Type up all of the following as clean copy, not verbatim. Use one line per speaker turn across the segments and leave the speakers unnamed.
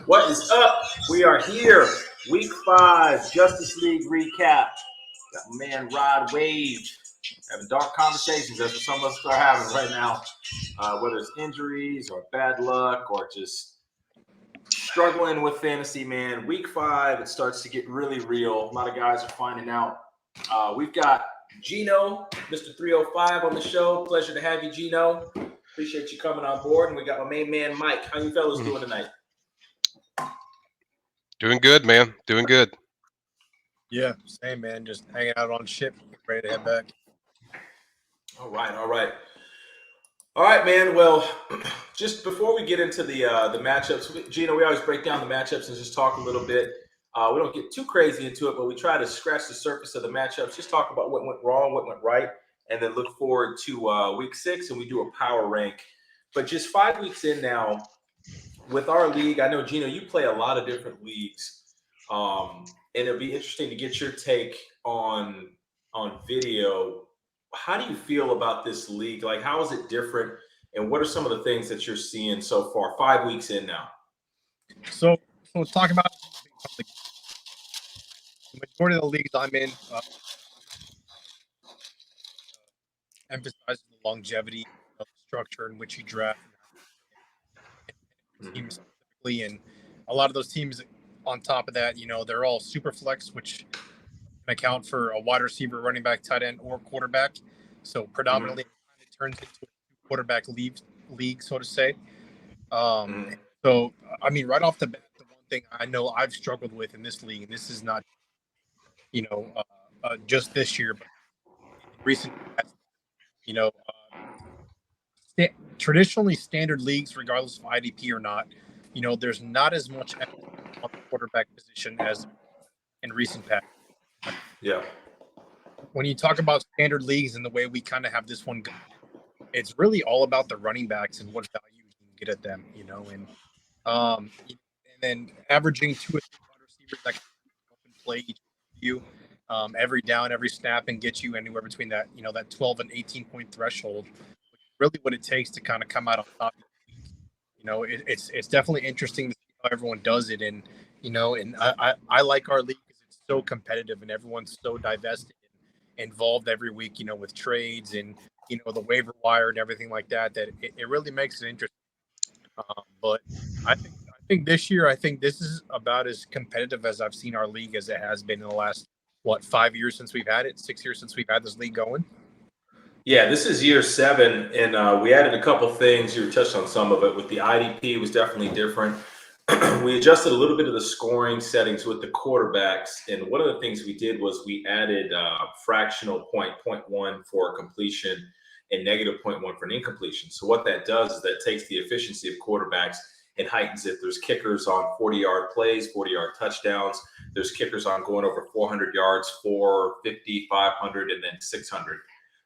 What is up? We are here. Week 5, Justice League recap. Got my man Rod Wage having dark conversations. That's what some of us are having right now. Whether it's injuries or bad luck or just struggling with fantasy, man. Week 5, it starts to get really real. A lot of guys are finding out. We've got Gino, Mr. 305 on the show. Pleasure to have you, Gino. Appreciate you coming on board. And we got my main man, Mike. How you fellas doing tonight?
Doing good, man. Doing good.
Yeah, same, man. Just hanging out on ship, ready to head back.
All right, man. Well, just before we get into the matchups, Gino, we always break down the matchups and just talk a little bit. We don't get too crazy into it, but we try to scratch the surface of the matchups, just talk about what went wrong, what went right, and then look forward to week 6, and we do a power rank. But just 5 weeks in now, with our league, I know, Gino, you play a lot of different leagues, and it'll be interesting to get your take on video. How do you feel about this league? Like, how is it different, and what are some of the things that you're seeing so far, 5 weeks in now?
So let's talk about the majority of the leagues I'm in. Emphasizes the longevity of the structure in which you draft teams specifically, and a lot of those teams. On top of that, they're all super flex, which can account for a wide receiver, running back, tight end, or quarterback. So predominantly, it turns into a quarterback league, so to say. So, I mean, right off the bat, the one thing I know I've struggled with in this league, and this is not, just this year, but recent, traditionally standard leagues, regardless of IDP or not, there's not as much on the quarterback position as in recent past.
Yeah.
When you talk about standard leagues and the way we kind of have this one, it's really all about the running backs and what value you can get at them, and then averaging 2 or 3 wide receivers that can play each you every down, every snap, and get you anywhere between that, that 12 and 18 point threshold, which is really what it takes to kind of come out on top. It's definitely interesting to see how everyone does it, and and I like our league because it's so competitive and everyone's so divested and involved every week, with trades and the waiver wire and everything like that. That it really makes it interesting. But I think this year, I think this is about as competitive as I've seen our league as it has been in the last 5 years since we've had it, 6 years since we've had this league going.
Yeah, this is year 7, and we added a couple things. You touched on some of it. With the IDP, it was definitely different. We adjusted a little bit of the scoring settings with the quarterbacks, and one of the things we did was we added fractional 0.1 for completion and negative 0.1 for an incompletion. So what that does is that takes the efficiency of quarterbacks and heightens it. There's kickers on 40-yard plays, 40-yard touchdowns. There's kickers on going over 400 yards, 450, 500, and then 600.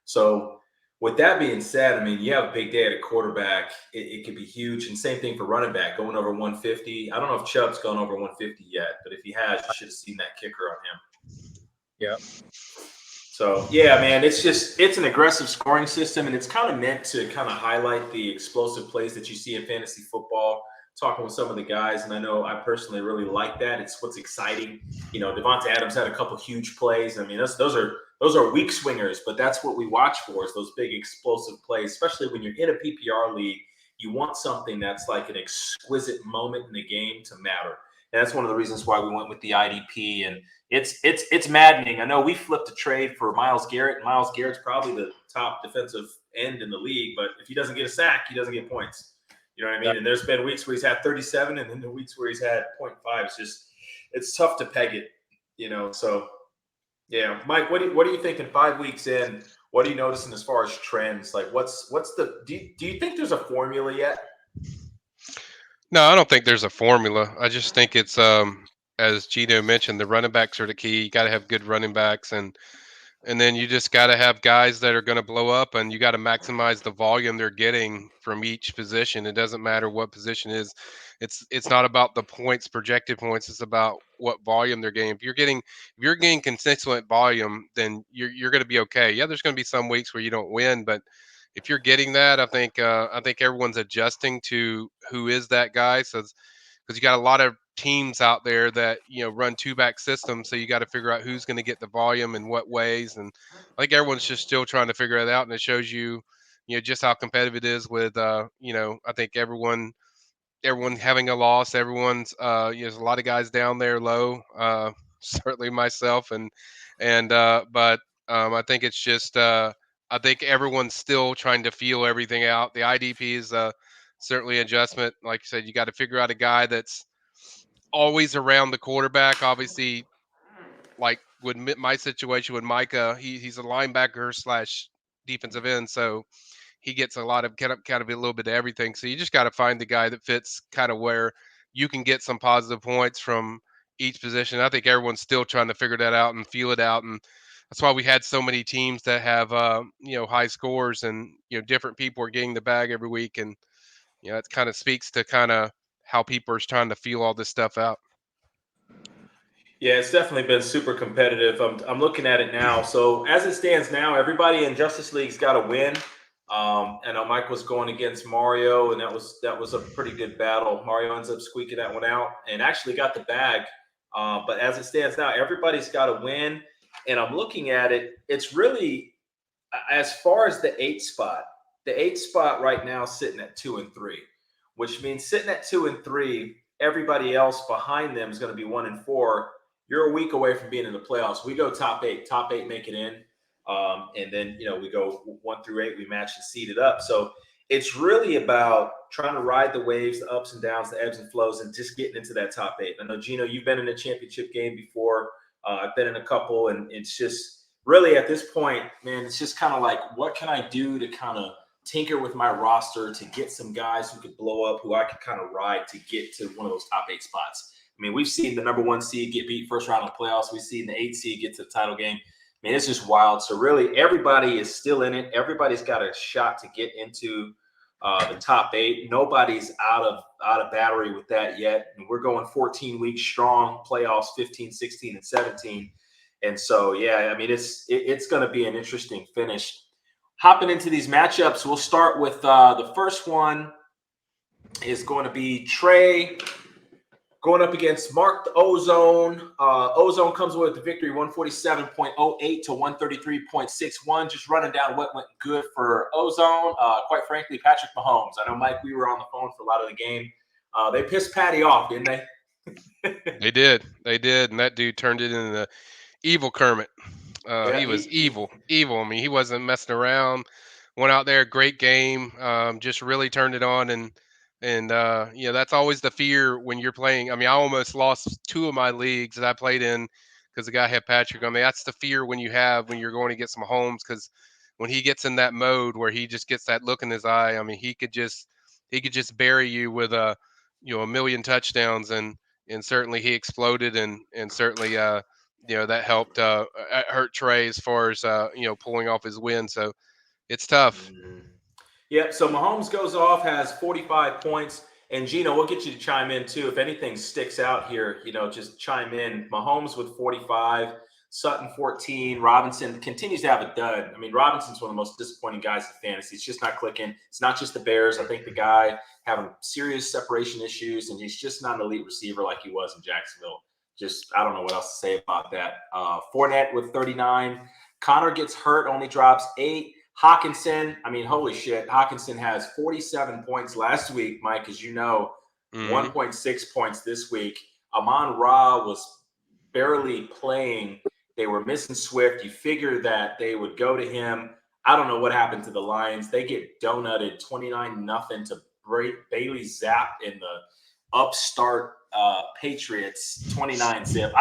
So with that being said, I mean, you have a big day at a quarterback. It could be huge. And same thing for running back, going over 150. I don't know if Chubb's gone over 150 yet, but if he has, you should have seen that kicker on him.
Yeah.
So, yeah, man, it's an aggressive scoring system, and it's kind of meant to kind of highlight the explosive plays that you see in fantasy football. Talking with some of the guys, and I know I personally really like that. It's what's exciting. Devontae Adams had a couple huge plays. I mean, those are weak swingers, but that's what we watch for, is those big explosive plays, especially when you're in a PPR league. You want something that's like an exquisite moment in the game to matter. And that's one of the reasons why we went with the IDP. And it's maddening. I know we flipped a trade for Myles Garrett. Myles Garrett's probably the top defensive end in the league, but if he doesn't get a sack, he doesn't get points. You know what I mean? And there's been weeks where he's had 37, and then the weeks where he's had 0.5. It's tough to peg it, So, yeah, Mike, what do you think in 5 weeks in? What are you noticing as far as trends? Like, do you think there's a formula yet?
No, I don't think there's a formula. I just think it's as Gino mentioned, the running backs are the key. You got to have good running backs, and then you just got to have guys that are going to blow up, and you got to maximize the volume they're getting from each position. It doesn't matter what position it is. It's not about the points, projected points. It's about what volume they're getting. If you're getting consistent volume, then you're going to be okay. Yeah, there's going to be some weeks where you don't win, but if you're getting that, I think everyone's adjusting to who is that guy. So because you got a lot of teams out there that run two-back systems, so you got to figure out who's going to get the volume in what ways, and I think everyone's just still trying to figure it out, and it shows just how competitive it is with I think everyone having a loss. Everyone's there's a lot of guys down there low. Certainly myself, but I think it's just I think everyone's still trying to feel everything out. The IDP is certainly an adjustment. Like I said, you got to figure out a guy that's always around the quarterback. Obviously, like with my situation with Micah, he's a linebacker slash defensive end, so he gets a lot of kind of a little bit of everything. So you just got to find the guy that fits kind of where you can get some positive points from each position. I think everyone's still trying to figure that out and feel it out, and that's why we had so many teams that have high scores, and different people are getting the bag every week, and it kind of speaks to kind of how people are trying to feel all this stuff out.
Yeah, it's definitely been super competitive. I'm looking at it now. So as it stands now, everybody in Justice League's got to win. I know Mike was going against Mario, and that was a pretty good battle. Mario ends up squeaking that one out and actually got the bag. But as it stands now, everybody's got to win. And I'm looking at it. It's really, as far as the 8 spot right now sitting at 2 and 3, which means sitting at 2 and 3, everybody else behind them is going to be 1 and 4. You're a week away from being in the playoffs. We go top 8 make it in. And then, we go 1 through 8, we match and seed it up. So it's really about trying to ride the waves, the ups and downs, the ebbs and flows, and just getting into that top 8. I know, Gino, you've been in a championship game before. I've been in a couple, and it's just really at this point, man, it's just kind of like, what can I do to kind of tinker with my roster to get some guys who could blow up, who I could kind of ride to get to one of those top 8 spots. I mean, we've seen the number 1 seed get beat first round of playoffs. We've seen the 8 seed get to the title game. I mean, it's just wild. So really, everybody is still in it. Everybody's got a shot to get into the top 8. Nobody's out of battery with that yet. And we're going 14 weeks strong, playoffs 15, 16, and 17. And so, yeah, I mean, it's going to be an interesting finish. Hopping into these matchups, we'll start with the first one is going to be Trey going up against Mark the Ozone. Ozone comes away with the victory, 147.08 to 133.61. Just running down what went good for Ozone. Quite frankly, Patrick Mahomes. I know, Mike, we were on the phone for a lot of the game. They pissed Patty off, didn't they?
They did. And that dude turned it into evil Kermit. He was evil. I mean, he wasn't messing around. Went out there, great game. Just really turned it on, and that's always the fear when you're playing. I mean, I almost lost 2 of my leagues that I played in because the guy had Patrick. I mean, that's the fear when you're going to get some Mahomes, because when he gets in that mode where he just gets that look in his eye, I mean, he could just bury you with a million touchdowns, and certainly he exploded, and certainly that helped hurt Trey as far as pulling off his win. So it's tough.
Mm-hmm. Yeah, so Mahomes goes off, has 45 points. And Gino, we'll get you to chime in too. If anything sticks out here, just chime in. Mahomes with 45, Sutton 14, Robinson continues to have a dud. I mean, Robinson's one of the most disappointing guys in fantasy. It's just not clicking. It's not just the Bears. I think the guy having serious separation issues, and he's just not an elite receiver like he was in Jacksonville. Just, I don't know what else to say about that. Fournette with 39. Connor gets hurt, only drops 8. Hawkinson, I mean, holy shit. Hawkinson has 47 points last week, Mike, as you know, 1.6 points this week. Amon-Ra was barely playing. They were missing Swift. You figure that they would go to him. I don't know what happened to the Lions. They get donutted 29-0 to Bailey Zapp in the upstart Patriots, 29-zip.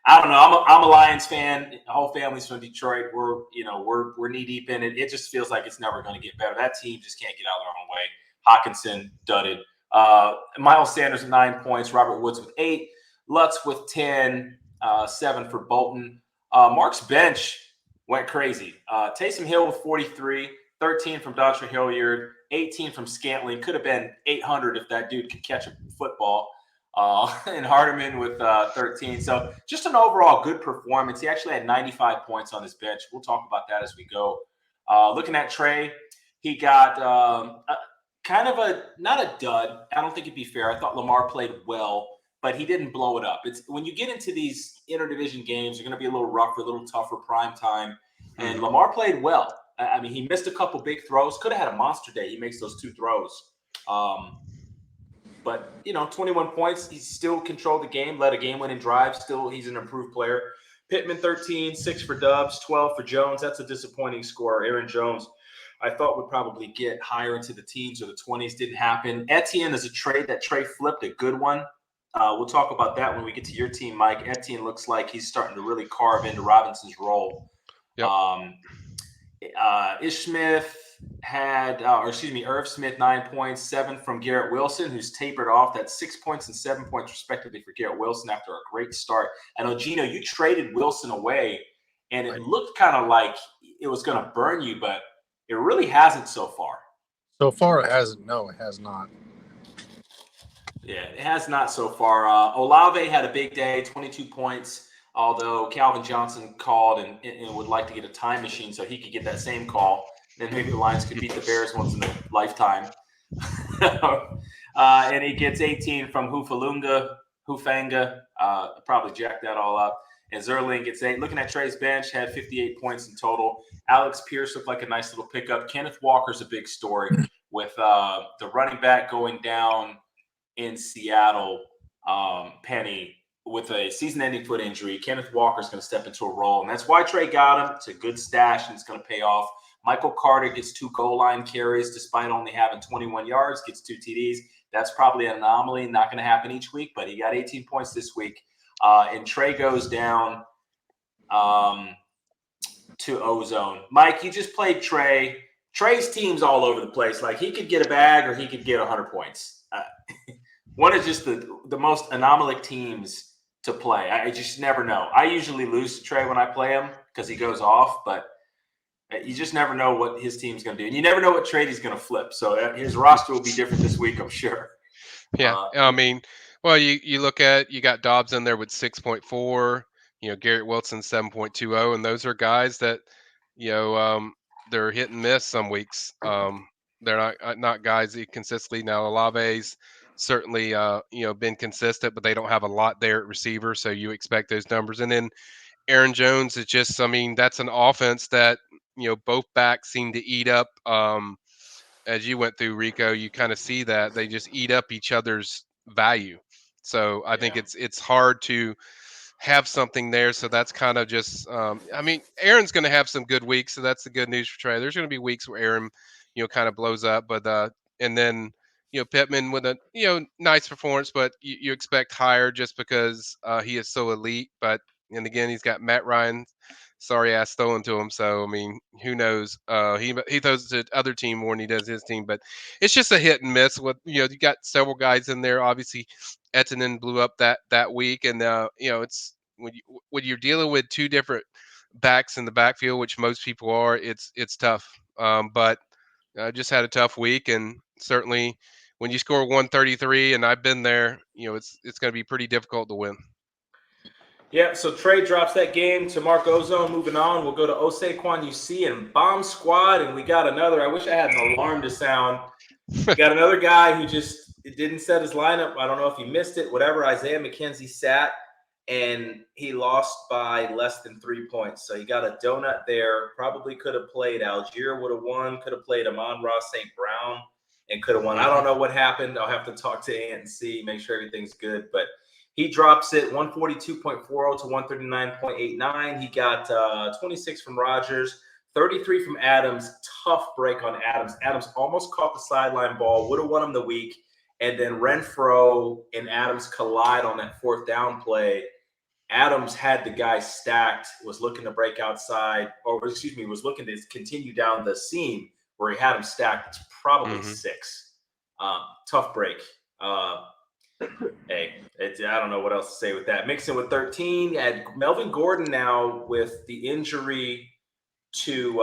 I don't know. I'm a Lions fan. The whole family's from Detroit. We're knee deep in it. It just feels like it's never going to get better. That team just can't get out of their own way. Hawkinson dudded. Miles Sanders with 9 points. Robert Woods with 8. Lutz with 10. 7 for Bolton. Mark's bench went crazy. Taysom Hill with 43. 13 from Dontre Hilliard. 18 from Scantling. Could have been 800 if that dude could catch a football. And Hardeman with 13. So just an overall good performance. He actually had 95 points on his bench. We'll talk about that as we go. Looking at Trey, he got kind of not a dud. I don't think it'd be fair. I thought Lamar played well, but he didn't blow it up. It's when you get into these interdivision games, you're going to be a little rougher, a little tougher prime time. And Lamar played well. I mean, he missed a couple big throws. Could have had a monster day. He makes those 2 throws. But, 21 points. He still controlled the game, led a game-winning drive. Still, he's an improved player. Pittman, 13, 6 for Dobbs, 12 for Jones. That's a disappointing score. Aaron Jones, I thought would probably get higher into the teens or the 20s. Didn't happen. Etienne is a trade that Trey flipped, a good one. We'll talk about that when we get to your team, Mike. Etienne looks like he's starting to really carve into Robinson's role.
Yep.
Irv Smith, 9 points, 7 from Garrett Wilson, who's tapered off. That's 6 points and 7 points respectively for Garrett Wilson after a great start. I know, Gino, you traded Wilson away, and it looked kind of like it was going to burn you, but it really hasn't so far.
So far, it hasn't. No, it has not.
Yeah, it has not so far. Olave had a big day, 22 points, although Calvin Johnson called and would like to get a time machine so he could get that same call. Then maybe the Lions could beat the Bears once in a lifetime. And he gets 18 from Hufanga. Probably jacked that all up. And Zerling gets 8. Looking at Trey's bench, had 58 points in total. Alex Pierce looked like a nice little pickup. Kenneth Walker's a big story with the running back going down in Seattle, Penny, with a season-ending foot injury. Kenneth Walker's going to step into a role, and that's why Trey got him. It's a good stash, and it's going to pay off. Michael Carter gets 2 goal line carries despite only having 21 yards, gets 2 TDs. That's probably an anomaly, not going to happen each week, but he got 18 points this week. And Trey goes down to Ozone. Mike, you just played Trey. Trey's team's all over the place. Like, he could get a bag or he could get 100 points. One is just the most anomalic teams to play. I just never know. I usually lose to Trey when I play him because he goes off, but you just never know what his team's going to do. And you never know what trade he's going to flip. So his roster will be different this week, I'm sure.
Yeah. I mean, well, you look at, you got Dobbs in there with 6.4, Garrett Wilson 7.20, and those are guys that, they're hit and miss some weeks. They're not guys that consistently. Now, Olave's certainly, been consistent, but they don't have a lot there at receiver, so you expect those numbers. And then Aaron Jones is just, that's an offense that, both backs seem to eat up. As you went through, Rico, you kind of see that they just eat up each other's value. So I think it's hard to have something there. So that's kind of just, Aaron's going to have some good weeks. So that's the good news for Trey. There's going to be weeks where Aaron, kind of blows up, but, and then, Pittman with a, nice performance, but you expect higher just because he is so elite. But, and again, he's got Matt Ryan, sorry ass thrown to him. So, who knows? He throws it to other team more than he does his team, but it's just a hit and miss with, you got several guys in there. Obviously, Etienne blew up that week. And, it's when you're dealing with 2 different backs in the backfield, which most people are, it's tough. But I just had a tough week, and certainly when you score 133, and I've been there, it's going to be pretty difficult to win.
Yeah, so Trey drops that game to Mark Ozone. Moving on, we'll go to Saquon UC and Bomb Squad, and we got another. I wish I had an alarm to sound. We got another guy who just didn't set his lineup. I don't know if he missed it, whatever. Isaiah McKenzie sat, and he lost by less than 3 points. So he got a donut there. Probably could have played. Algier would have won. Could have played Amon-Ra St. Brown and could have won. I don't know what happened. I'll have to talk to Ant and see, make sure everything's good. But he drops it 142.40 to 139.89. He got 26 from Rodgers, 33 from Adams. Tough break on Adams. Adams almost caught the sideline ball, would have won him the week. And then Renfro and Adams collide on that 4th down play. Adams had the guy stacked, was looking to break outside, was looking to continue down the seam where he had him stacked. It's probably 6. Tough break. Hey, I don't know what else to say with that. Mixing with 13, you had Melvin Gordon now with the injury to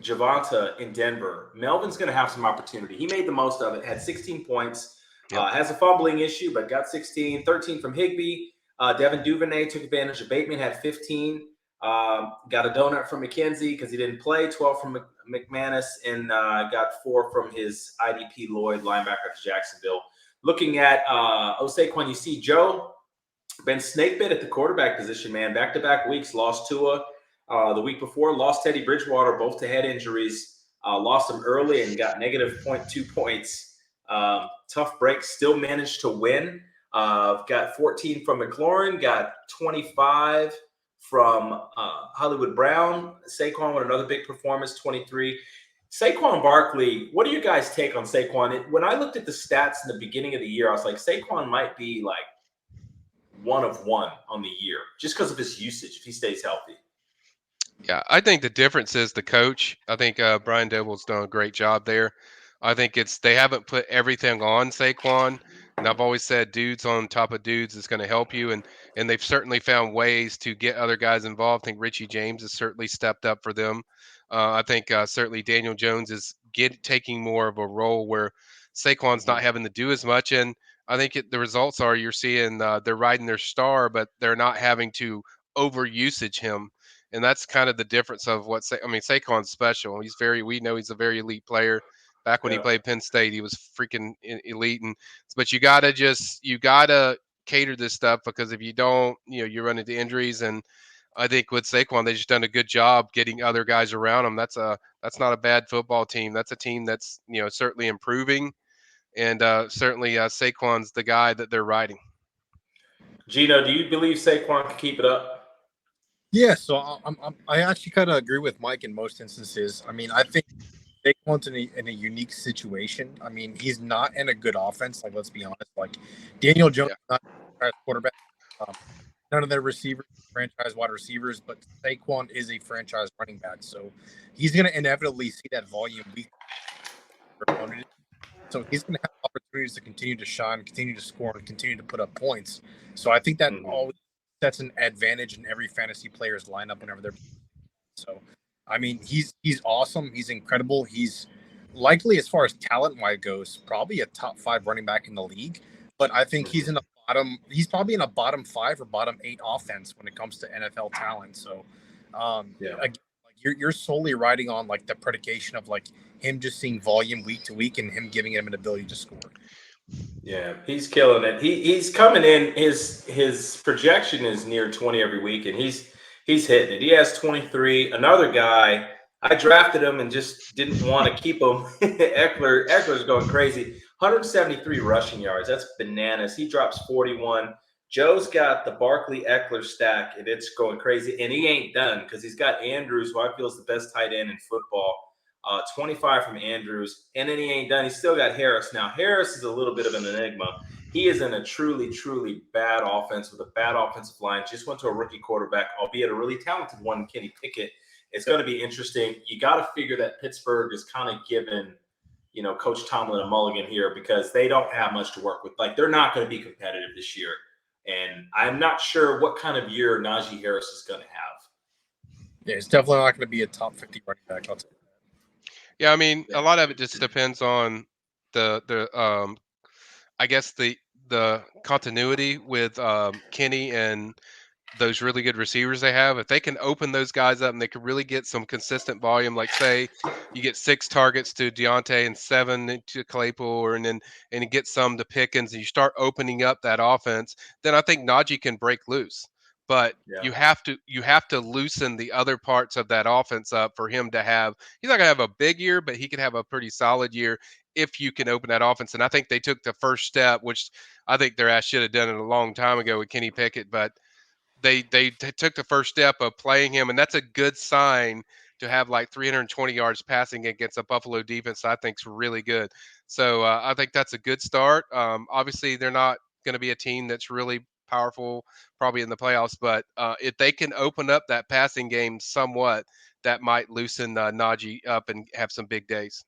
Javonte in Denver. Melvin's going to have some opportunity. He made the most of it, had 16 points, has a fumbling issue, but got 16, 13 from Higbee. Devin Duvernay took advantage of Bateman, had 15. Got a donut from McKenzie because he didn't play, 12 from McManus, and got 4 from his IDP Lloyd, linebacker to Jacksonville. Looking at Saquon, you see Joe been snake bit at the quarterback position, man. Back-to-back weeks, lost Tua. The week before, lost Teddy Bridgewater, both to head injuries. Lost him early and got negative 0.2 points. Tough break, still managed to win. Got 14 from McLaurin, got 25 from Hollywood Brown. Saquon with another big performance, 23. Saquon Barkley, what do you guys take on Saquon? When I looked at the stats in the beginning of the year, I was like, Saquon might be like 1 of 1 on the year just because of his usage if he stays healthy.
Yeah, I think the difference is the coach. I think Brian Dable's done a great job there. I think they haven't put everything on Saquon, and I've always said dudes on top of dudes is going to help you, and they've certainly found ways to get other guys involved. I think Richie James has certainly stepped up for them. I think certainly Daniel Jones is taking more of a role where Saquon's not having to do as much, and I think the results are you're seeing they're riding their star, but they're not having to overusage him. And that's kind of the difference of Saquon's special. We know he's a very elite player. Back when he played Penn State, he was freaking elite. But you gotta cater this stuff because if you don't, you run into injuries. And I think with Saquon, they just done a good job getting other guys around him. That's not a bad football team. That's a team that's certainly improving, and certainly Saquon's the guy that they're riding.
Gino, do you believe Saquon can keep it up?
Yeah, so I actually kind of agree with Mike in most instances. I mean, I think Saquon's in a unique situation. I mean, he's not in a good offense. Like, let's be honest. Like, Daniel Jones is not a franchise quarterback. None of their receivers are franchise wide receivers, but Saquon is a franchise running back. So he's going to inevitably see that volume week. So he's going to have opportunities to continue to shine, continue to score, and continue to put up points. So I think that always sets an advantage in every fantasy player's lineup whenever they're. So, I mean, he's awesome. He's incredible. He's likely, as far as talent-wise goes, probably a top 5 running back in the league. But I think he's probably in a bottom 5 or bottom 8 offense when it comes to NFL talent. So, again, you're solely riding on like the predication of like him just seeing volume week to week and him giving him an ability to score.
Yeah, he's killing it. He's coming in. His projection is near 20 every week, and he's hitting it. He has 23. Another guy, I drafted him and just didn't want to keep him. Eckler's going crazy. 173 rushing yards. That's bananas. He drops 41. Joe's got the Barkley Eckler stack, and it's going crazy. And he ain't done because he's got Andrews, who I feel is the best tight end in football. 25 from Andrews, and then he ain't done. He's still got Harris. Now, Harris is a little bit of an enigma. He is in a truly, truly bad offense with a bad offensive line. Just went to a rookie quarterback, albeit a really talented one, Kenny Pickett. It's going to be interesting. You got to figure that Pittsburgh is kind of giving, Coach Tomlin a mulligan here because they don't have much to work with. Like, they're not going to be competitive this year. And I'm not sure what kind of year Najee Harris is going to have.
Yeah, it's definitely not going to be a top 50 running back. I'll tell you.
Yeah, I mean, a lot of it just depends on I guess the continuity with Kenny and those really good receivers they have. If they can open those guys up and they can really get some consistent volume, like say you get 6 targets to Deontay and 7 to Claypool, and you get some to Pickens, and you start opening up that offense, then I think Najee can break loose. But you have to loosen the other parts of that offense up for him to have. He's not gonna have a big year, but he could have a pretty solid year if you can open that offense. And I think they took the first step, which I think their ass should have done it a long time ago with Kenny Pickett, but they took the first step of playing him, and that's a good sign to have like 320 yards passing against a Buffalo defense. I think is really good. So I think that's a good start. Obviously, they're not going to be a team that's really powerful, probably in the playoffs, but if they can open up that passing game somewhat, that might loosen Najee up and have some big days.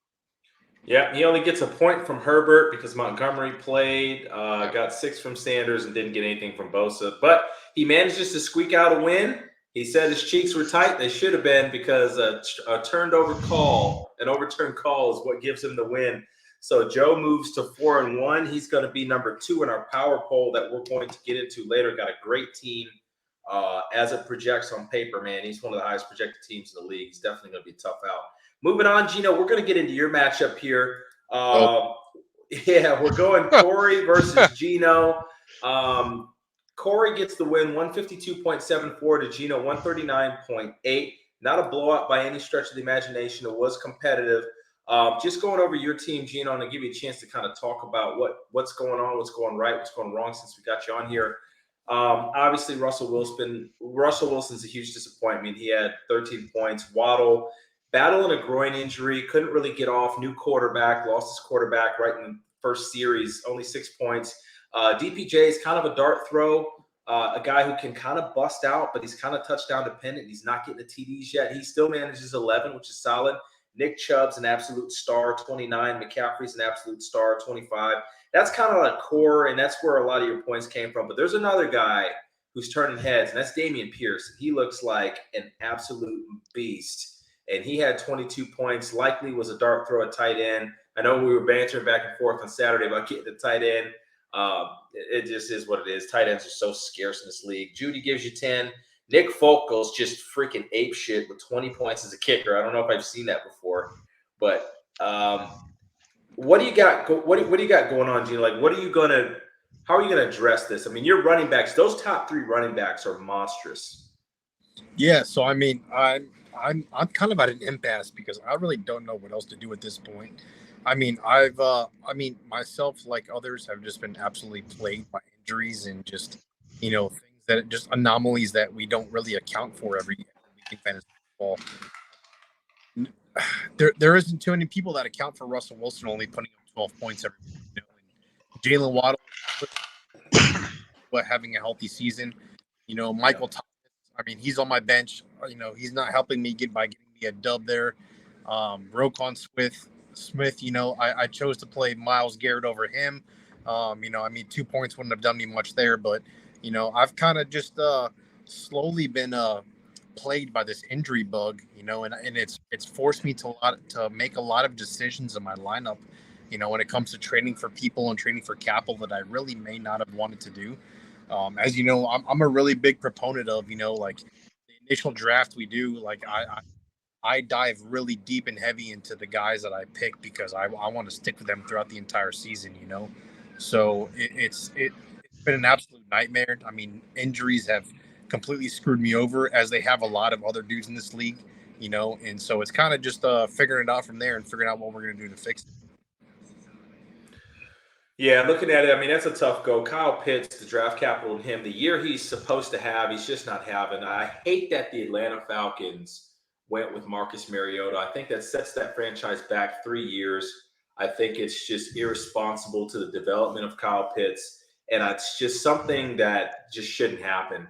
Yeah, he only gets a point from Herbert because Montgomery played, got 6 from Sanders, and didn't get anything from Bosa. But he manages to squeak out a win. He said his cheeks were tight. They should have been because an overturned call is what gives him the win. So Joe moves to 4-1. He's going to be number 2 in our power poll that we're going to get into later. Got a great team as it projects on paper, man. He's one of the highest projected teams in the league. He's definitely going to be tough out. Moving on, Gino, we're going to get into your matchup here. Yeah, we're going Corey versus Gino. Corey gets the win, 152.74 to Gino, 139.8. Not a blowout by any stretch of the imagination. It was competitive. Just going over your team, Gino, and I'll give you a chance to kind of talk about what's going on, what's going right, what's going wrong since we got you on here. Obviously, Russell Wilson's a huge disappointment. He had 13 points. Waddle battling a groin injury, couldn't really get off. New quarterback, lost his quarterback right in the first series, only 6 points. DPJ is kind of a dart throw, a guy who can kind of bust out, but he's kind of touchdown dependent. He's not getting the TDs yet. He still manages 11, which is solid. Nick Chubb's an absolute star, 29. McCaffrey's an absolute star, 25. That's kind of like core, and that's where a lot of your points came from. But there's another guy who's turning heads, and that's Dameon Pierce. He looks like an absolute beast. And he had 22 points, likely was a dart throw at tight end. I know we were bantering back and forth on Saturday about getting the tight end. It just is what it is. Tight ends are so scarce in this league. Judy gives you 10. Nick Folk goes just freaking ape shit with 20 points as a kicker. I don't know if I've seen that before. But what do you got? What do you got going on, Gino? Like, how are you gonna address this? I mean, your running backs, those top 3 running backs are monstrous.
Yeah, so I mean, I'm kind of at an impasse because I really don't know what else to do at this point. I mean, myself, like others, have just been absolutely plagued by injuries and just, things that just anomalies that we don't really account for every week in fantasy football. There isn't too many people that account for Russell Wilson only putting up 12 points every week. And Jalen Waddle having a healthy season. Michael Thomas, I mean, he's on my bench. He's not helping me getting me a dub there. Roquan Smith, I chose to play Myles Garrett over him. 2 points wouldn't have done me much there, but I've kind of just slowly been plagued by this injury bug, and it's forced me to make a lot of decisions in my lineup, when it comes to trading for people and trading for capital that I really may not have wanted to do. As you know, I'm a really big proponent of, like the initial draft we do, like I dive really deep and heavy into the guys that I pick because I want to stick with them throughout the entire season, So it's been an absolute nightmare. I mean, injuries have completely screwed me over, as they have a lot of other dudes in this league, and so it's kind of just figuring it out from there and figuring out what we're going to do to fix it.
Yeah, looking at it, I mean, that's a tough go. Kyle Pitts, the draft capital in him, the year he's supposed to have, he's just not having. I hate that the Atlanta Falcons went with Marcus Mariota. I think that sets that franchise back 3 years. I think it's just irresponsible to the development of Kyle Pitts, and it's just something that just shouldn't happen.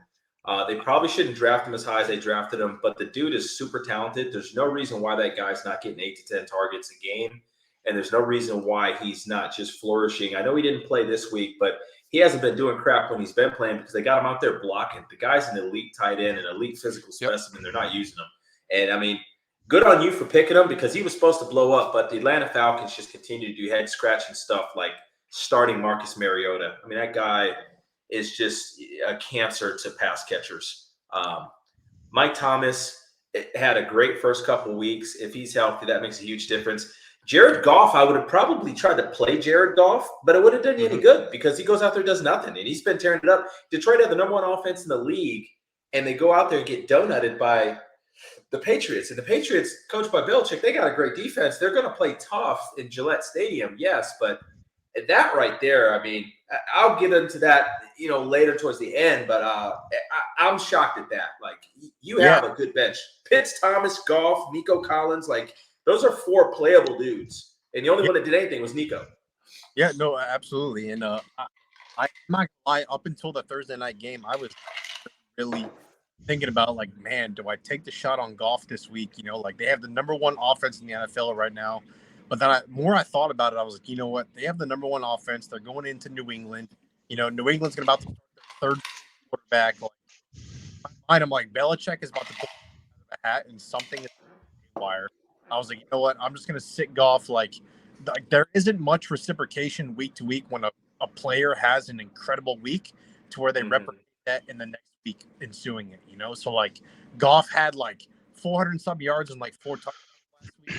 They probably shouldn't draft him as high as they drafted him, but the dude is super talented. There's no reason why that guy's not getting 8 to 10 targets a game. And there's no reason why he's not just flourishing. I know he didn't play this week, but he hasn't been doing crap when he's been playing because they got him out there blocking. The guy's an elite tight end, an elite physical specimen. They're not using him. And, I mean, good on you for picking him because he was supposed to blow up, but the Atlanta Falcons just continue to do head-scratching stuff like starting Marcus Mariota. I mean, that guy is just a cancer to pass catchers. Mike Thomas had a great first couple of weeks. If he's healthy, that makes a huge difference. Jared Goff, I would have probably tried to play Jared Goff, but it wouldn't have done you any good because he goes out there and does nothing, and he's been tearing it up. Detroit had the number 1 offense in the league, and they go out there and get donutted by the Patriots. And the Patriots, coached by Belichick, they got a great defense. They're going to play tough in Gillette Stadium, yes, but that right there, I mean, I'll get into that, later towards the end, but I'm shocked at that. Like, you have a good bench. Pitts, Thomas, Goff, Nico Collins, like, those are 4 playable dudes, and the only one that did anything was Nico.
Yeah, no, absolutely. And I'm not gonna lie, up until the Thursday night game, I was really thinking about, like, man, do I take the shot on Goff this week? Like, they have the number 1 offense in the NFL right now. But then I thought about it, I was like, you know what? They have the number 1 offense. They're going into New England. New England's about to start their 3rd quarterback. Like, in my mind, I'm like, Belichick is about to pull out of the hat and something is wire. I was like, you know what? I'm just going to sit Goff. Like, there isn't much reciprocation week to week when a player has an incredible week to where they replicate that in the next week ensuing it, So, like, Goff had, like, 400 some yards and, like, 4 touchdowns last week.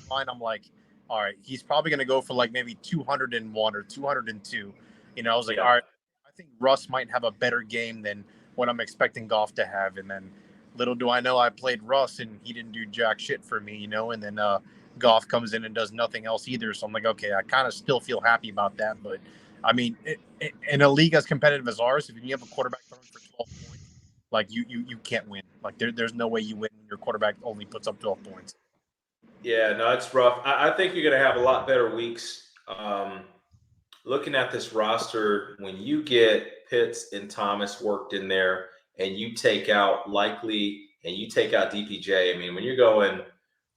Line, I'm like, all right, he's probably going to go for like maybe 201 or 202. I was like, all right, I think Russ might have a better game than what I'm expecting Goff to have. And then little do I know, I played Russ and he didn't do jack shit for me, and then Goff comes in and does nothing else either. So I'm like, okay, I kind of still feel happy about that. But I mean, in a league as competitive as ours, if you have a quarterback throwing for 12 points, like you can't win. Like there's no way you win when your quarterback only puts up 12 points.
Yeah, no, it's rough. I think you're going to have a lot better weeks. Looking at this roster, when you get Pitts and Thomas worked in there and you take out Likely and you take out DPJ, I mean, when you're going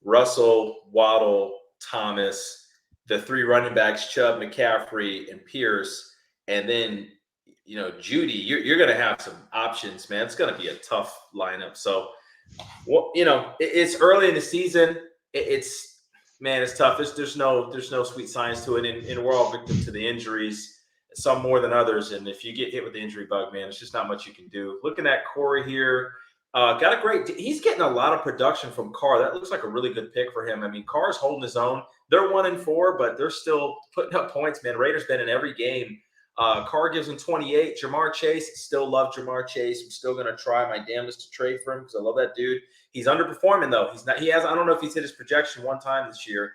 Russell, Waddle, Thomas, the three running backs, Chubb, McCaffrey, and Pierce, and then, Judy, you're going to have some options, man. It's going to be a tough lineup. So, it's early in the season. It's tough. There's no sweet science to it, and we're all victim to the injuries, some more than others. And if you get hit with the injury bug, man, it's just not much you can do. Looking at Corey here, he's getting a lot of production from Carr. That looks like a really good pick for him. I mean, Carr's holding his own. They're 1-4, but they're still putting up points, man. Raiders been in every game. Carr gives him 28. Jamar Chase, still love Jamar Chase. I'm still going to try my damnedest to trade for him because I love that dude. He's underperforming, though. I don't know if he's hit his projection one time this year.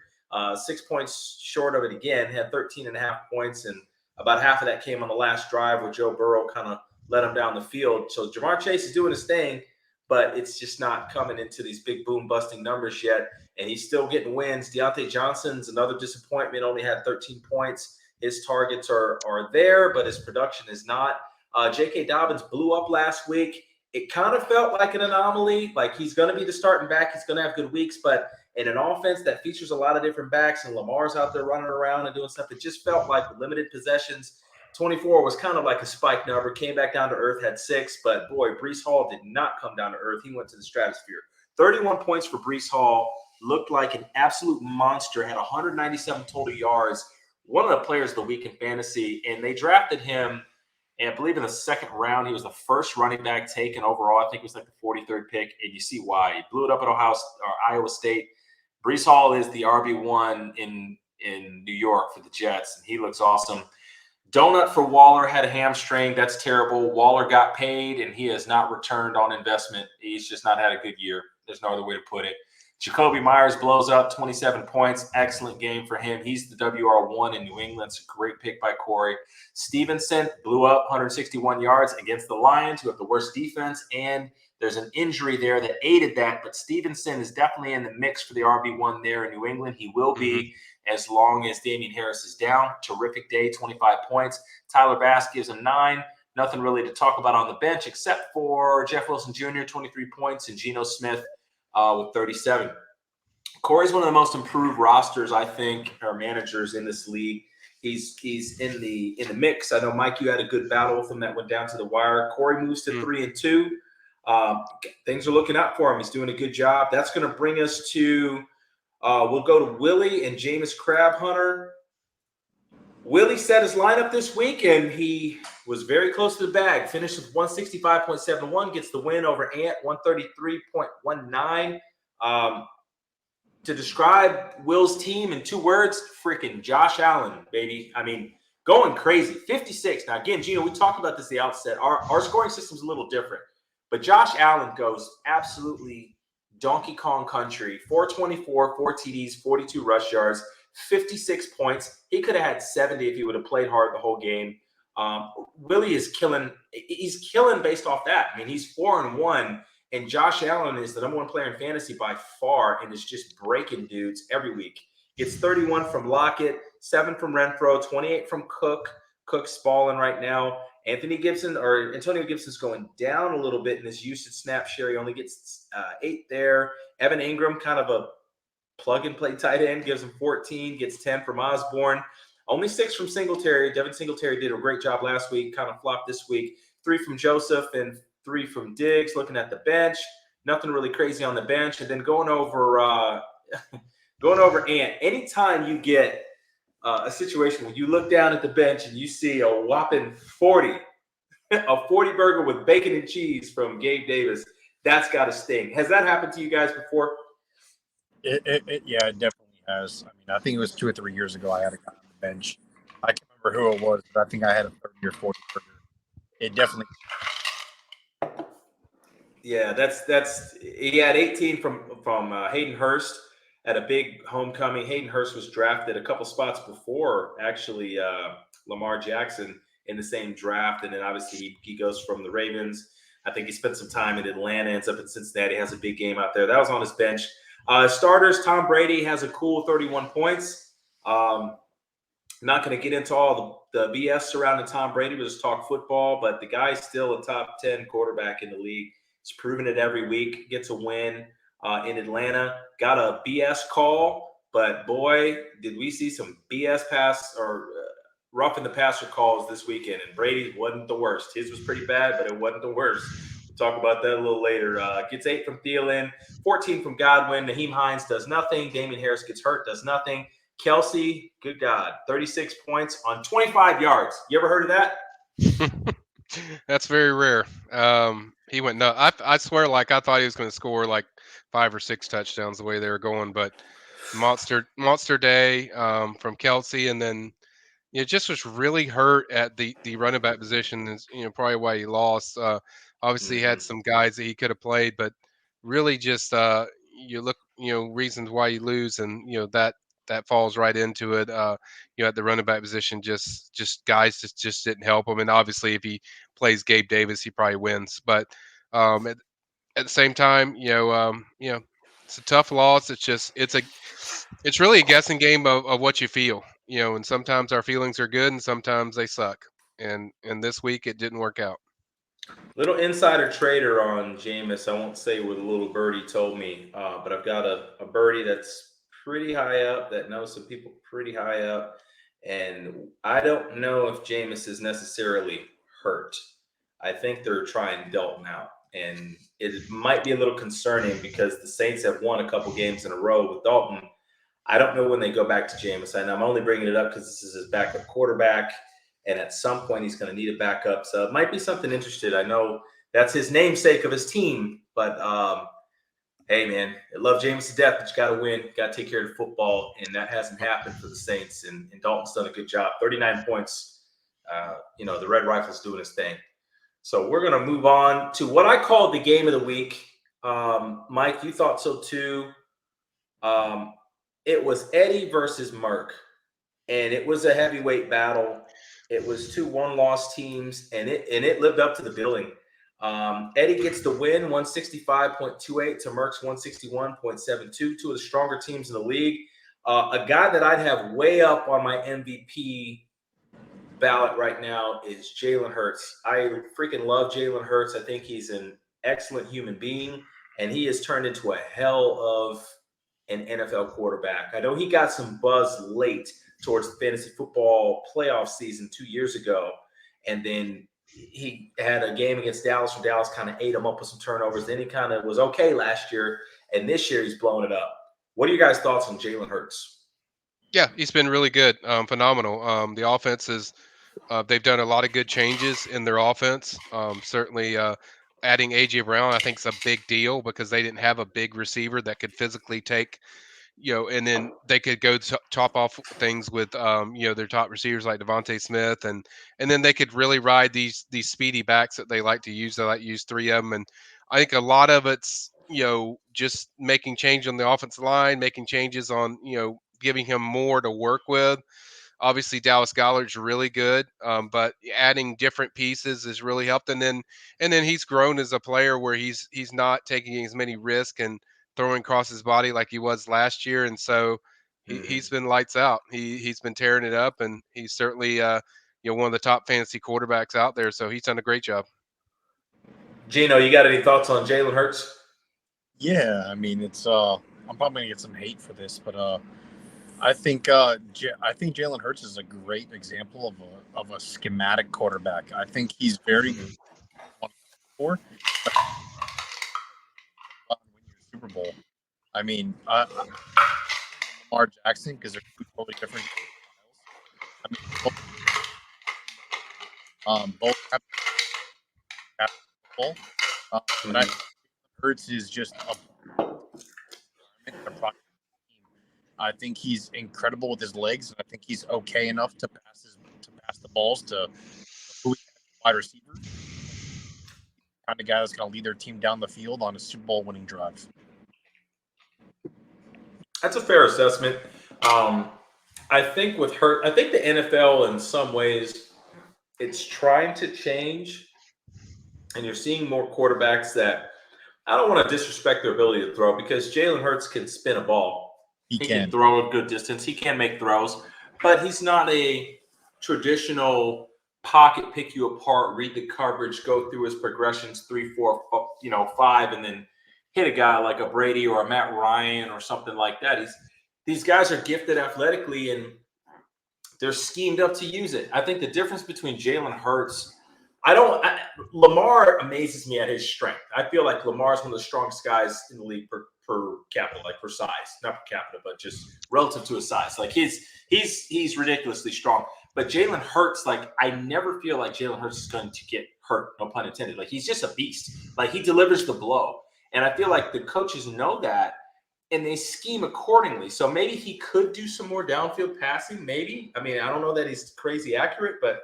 6 points short of it again. Had 13.5 points, and about half of that came on the last drive where Joe Burrow kind of let him down the field. So Jamar Chase is doing his thing, but it's just not coming into these big boom-busting numbers yet, and he's still getting wins. Deontay Johnson's another disappointment, only had 13 points. His targets are there, but his production is not. J.K. Dobbins blew up last week. It kind of felt like an anomaly. Like he's going to be the starting back. He's going to have good weeks, but in an offense that features a lot of different backs and Lamar's out there running around and doing stuff, it just felt like limited possessions. 24 was kind of like a spike number, came back down to earth, had 6, but boy, Breece Hall did not come down to earth. He went to the stratosphere. 31 points for Breece Hall, looked like an absolute monster, had 197 total yards, one of the players of the week in fantasy, and they drafted him, and I believe in the second round, he was the first running back taken overall. I think it was like the 43rd pick, and you see why. He blew it up at Iowa State. Breece Hall is the RB1 in New York for the Jets, and he looks awesome. Donut for Waller, had a hamstring. That's terrible. Waller got paid, and he has not returned on investment. He's just not had a good year. There's no other way to put it. Jacoby Myers blows up, 27 points. Excellent game for him. He's the WR1 in New England. It's a great pick by Corey. Stevenson blew up 161 yards against the Lions, who have the worst defense, and there's an injury there that aided that, but Stevenson is definitely in the mix for the RB1 there in New England. He will be as long as Damian Harris is down. Terrific day, 25 points. Tyler Bass gives him 9. Nothing really to talk about on the bench except for Jeff Wilson Jr., 23 points, and Geno Smith with 37. Corey's one of the most improved rosters, I think, or managers in this league. He's in the mix. I know, Mike, you had a good battle with him that went down to the wire. Corey moves to 3-2. Things are looking up for him. He's doing a good job. That's going to bring us to we'll go to Willie and Jameis Crabb Hunter. Willie set his lineup this week, and he was very close to the bag. Finished with 165.71, gets the win over Ant, 133.19. To describe Will's team in 2 words, freaking Josh Allen, baby. I mean, going crazy. 56. Now, again, Gino, we talked about this at the outset. Our scoring system's a little different. But Josh Allen goes absolutely Donkey Kong country. 424, 4 TDs, 42 rush yards, 56 points. He could have had 70 if he would have played hard the whole game. Willie is killing. He's killing based off that. I mean, he's 4-1, and Josh Allen is the number 1 player in fantasy by far, and is just breaking dudes every week. Gets 31 from Lockett, 7 from Renfro, 28 from Cook. Cook's balling right now. Antonio Gibson's going down a little bit in his usage snap share. He only gets 8 there. Evan Ingram, kind of a plug-and-play tight end, gives him 14, gets 10 from Osborne. Only 6 from Singletary. Devin Singletary did a great job last week, kind of flopped this week. 3 from Joseph and 3 from Diggs. Looking at the bench, nothing really crazy on the bench. And then going over Ant. Anytime you get a situation where you look down at the bench and you see a whopping 40, a 40 burger with bacon and cheese from Gabe Davis, that's got to sting. Has that happened to you guys before?
Yeah, it definitely has. I mean, I think it was 2 or 3 years ago. I had a guy on the bench. I can't remember who it was, but I think I had a 30 or 40 burger. It definitely.
Yeah, that's he had 18 from Hayden Hurst at a big homecoming. Hayden Hurst was drafted a couple spots before actually Lamar Jackson in the same draft, and then obviously he goes from the Ravens. I think he spent some time in Atlanta, ends up in Cincinnati, has a big game out there. That was on his bench. Starters, Tom Brady has a cool 31 points. Not going to get into all the BS surrounding Tom Brady. We'll just talk football, but the guy's still a top 10 quarterback in the league. He's proven it every week. Gets a win in Atlanta. Got a BS call, but boy, did we see some BS pass or rough in the passer calls this weekend. And Brady wasn't the worst. His was pretty bad, but it wasn't the worst. We'll talk about that a little later. Gets 8 from Thielen, 14 from Godwin. Naheem Hines does nothing. Damian Harris gets hurt, does nothing. Kelsey, good God, 36 points on 25 yards. You ever heard of that?
That's very rare. He went no. I swear, like I thought he was going to score like 5 or 6 touchdowns the way they were going, but monster day from Kelsey, and then just was really hurt at the running back position. Is probably why he lost. Obviously, he had some guys that he could have played, but really just you look reasons why you lose, and that falls right into it. At the running back position, just guys just didn't help him. And obviously, if he plays Gabe Davis, he probably wins. But at the same time, it's a tough loss. It's really a guessing game of what you feel. And sometimes our feelings are good, and sometimes they suck. And this week it didn't work out.
Little insider trader on Jameis. I won't say what a little birdie told me, but I've got a birdie that's pretty high up that knows some people pretty high up. And I don't know if Jameis is necessarily hurt. I think they're trying Dalton out. And it might be a little concerning because the Saints have won a couple games in a row with Dalton. I don't know when they go back to Jameis. And I'm only bringing it up because this is his backup quarterback. And at some point, he's going to need a backup. So it might be something interested. I know that's his namesake of his team. But, hey, man, I love Jameis to death, but you got to win. Got to take care of the football. And that hasn't happened for the Saints. And Dalton's done a good job. 39 points. The Red Rifle's doing his thing. So we're going to move on to what I called the game of the week. Mike, you thought so too. It was Eddie versus Merck, and it was a heavyweight battle. It was 2 one-loss teams, and it lived up to the billing. Eddie gets the win, 165.28 to Merck's 161.72, 2 of the stronger teams in the league. A guy that I'd have way up on my MVP ballot right now is Jalen Hurts. I freaking love Jalen Hurts. I think he's an excellent human being, and he has turned into a hell of an NFL quarterback. I know he got some buzz late towards the fantasy football playoff season 2 years ago, and then he had a game against Dallas where Dallas kind of ate him up with some turnovers. Then he kind of was okay last year, and this year he's blowing it up. What are your guys' thoughts on Jalen Hurts?
Yeah, he's been really good, phenomenal. The offense is they've done a lot of good changes in their offense. Certainly, adding AJ Brown, I think, is a big deal because they didn't have a big receiver that could physically take, and then they could go top off things with, their top receivers like Devontae Smith, and then they could really ride these speedy backs that they like to use. They like to use 3 of them, and I think a lot of it's just making change on the offensive line, making changes on giving him more to work with. Obviously, Dallas Goedert's really good, but adding different pieces has really helped. And then he's grown as a player where he's not taking as many risks and throwing across his body like he was last year. And so he's been lights out. He's been tearing it up, and he's certainly one of the top fantasy quarterbacks out there. So he's done a great job.
Gino, you got any thoughts on Jalen Hurts?
Yeah, I mean, it's I'm probably gonna get some hate for this, but I think Jalen Hurts is a great example of a schematic quarterback. I think he's very good for win your Super Bowl. I mean, Lamar Jackson, because they're 2 totally different styles. I mean, both have football, but I think Hurts is just a product I think he's incredible with his legs, and I think he's okay enough to pass the balls to who he has wide receivers. Kind of guy that's going to lead their team down the field on a Super Bowl winning drive.
That's a fair assessment. I think with Hurt, I think the NFL in some ways it's trying to change, and you're seeing more quarterbacks that I don't want to disrespect their ability to throw because Jalen Hurts can spin a ball. He can throw a good distance. He can make throws, but he's not a traditional pocket pick you apart, read the coverage, go through his progressions 3, 4, 5, and then hit a guy like a Brady or a Matt Ryan or something like that. These guys are gifted athletically and they're schemed up to use it. I think the difference between Jalen Hurts, Lamar amazes me at his strength. I feel like Lamar is one of the strongest guys in the league per capita, like per size, not per capita, but just relative to his size. Like he's ridiculously strong. But Jalen Hurts, like I never feel like Jalen Hurts is going to get hurt, no pun intended. Like he's just a beast. Like he delivers the blow. And I feel like the coaches know that and they scheme accordingly. So maybe he could do some more downfield passing, maybe. I mean, I don't know that he's crazy accurate, but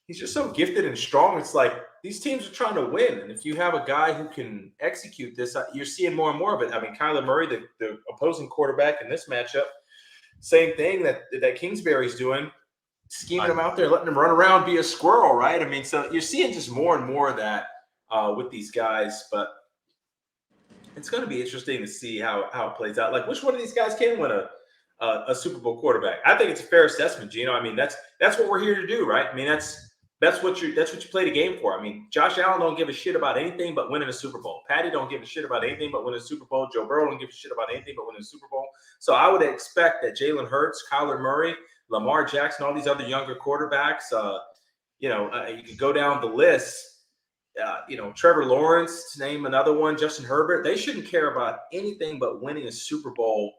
he's just so gifted and strong. It's like these teams are trying to win. And if you have a guy who can execute this, you're seeing more and more of it. I mean, Kyler Murray, the opposing quarterback in this matchup, same thing that Kingsbury's doing, scheming him out there, letting him run around, be a squirrel, right? I mean, so you're seeing just more and more of that with these guys. But it's going to be interesting to see how it plays out. Like, which one of these guys can win a Super Bowl quarterback? I think it's a fair assessment, Gino. I mean, that's what we're here to do, right? I mean, that's what you play the game for. I mean, Josh Allen don't give a shit about anything but winning a Super Bowl. Patty don't give a shit about anything but winning a Super Bowl. Joe Burrow don't give a shit about anything but winning a Super Bowl. So I would expect that Jalen Hurts, Kyler Murray, Lamar Jackson, all these other younger quarterbacks, you could go down the list. Trevor Lawrence, to name another one, Justin Herbert, they shouldn't care about anything but winning a Super Bowl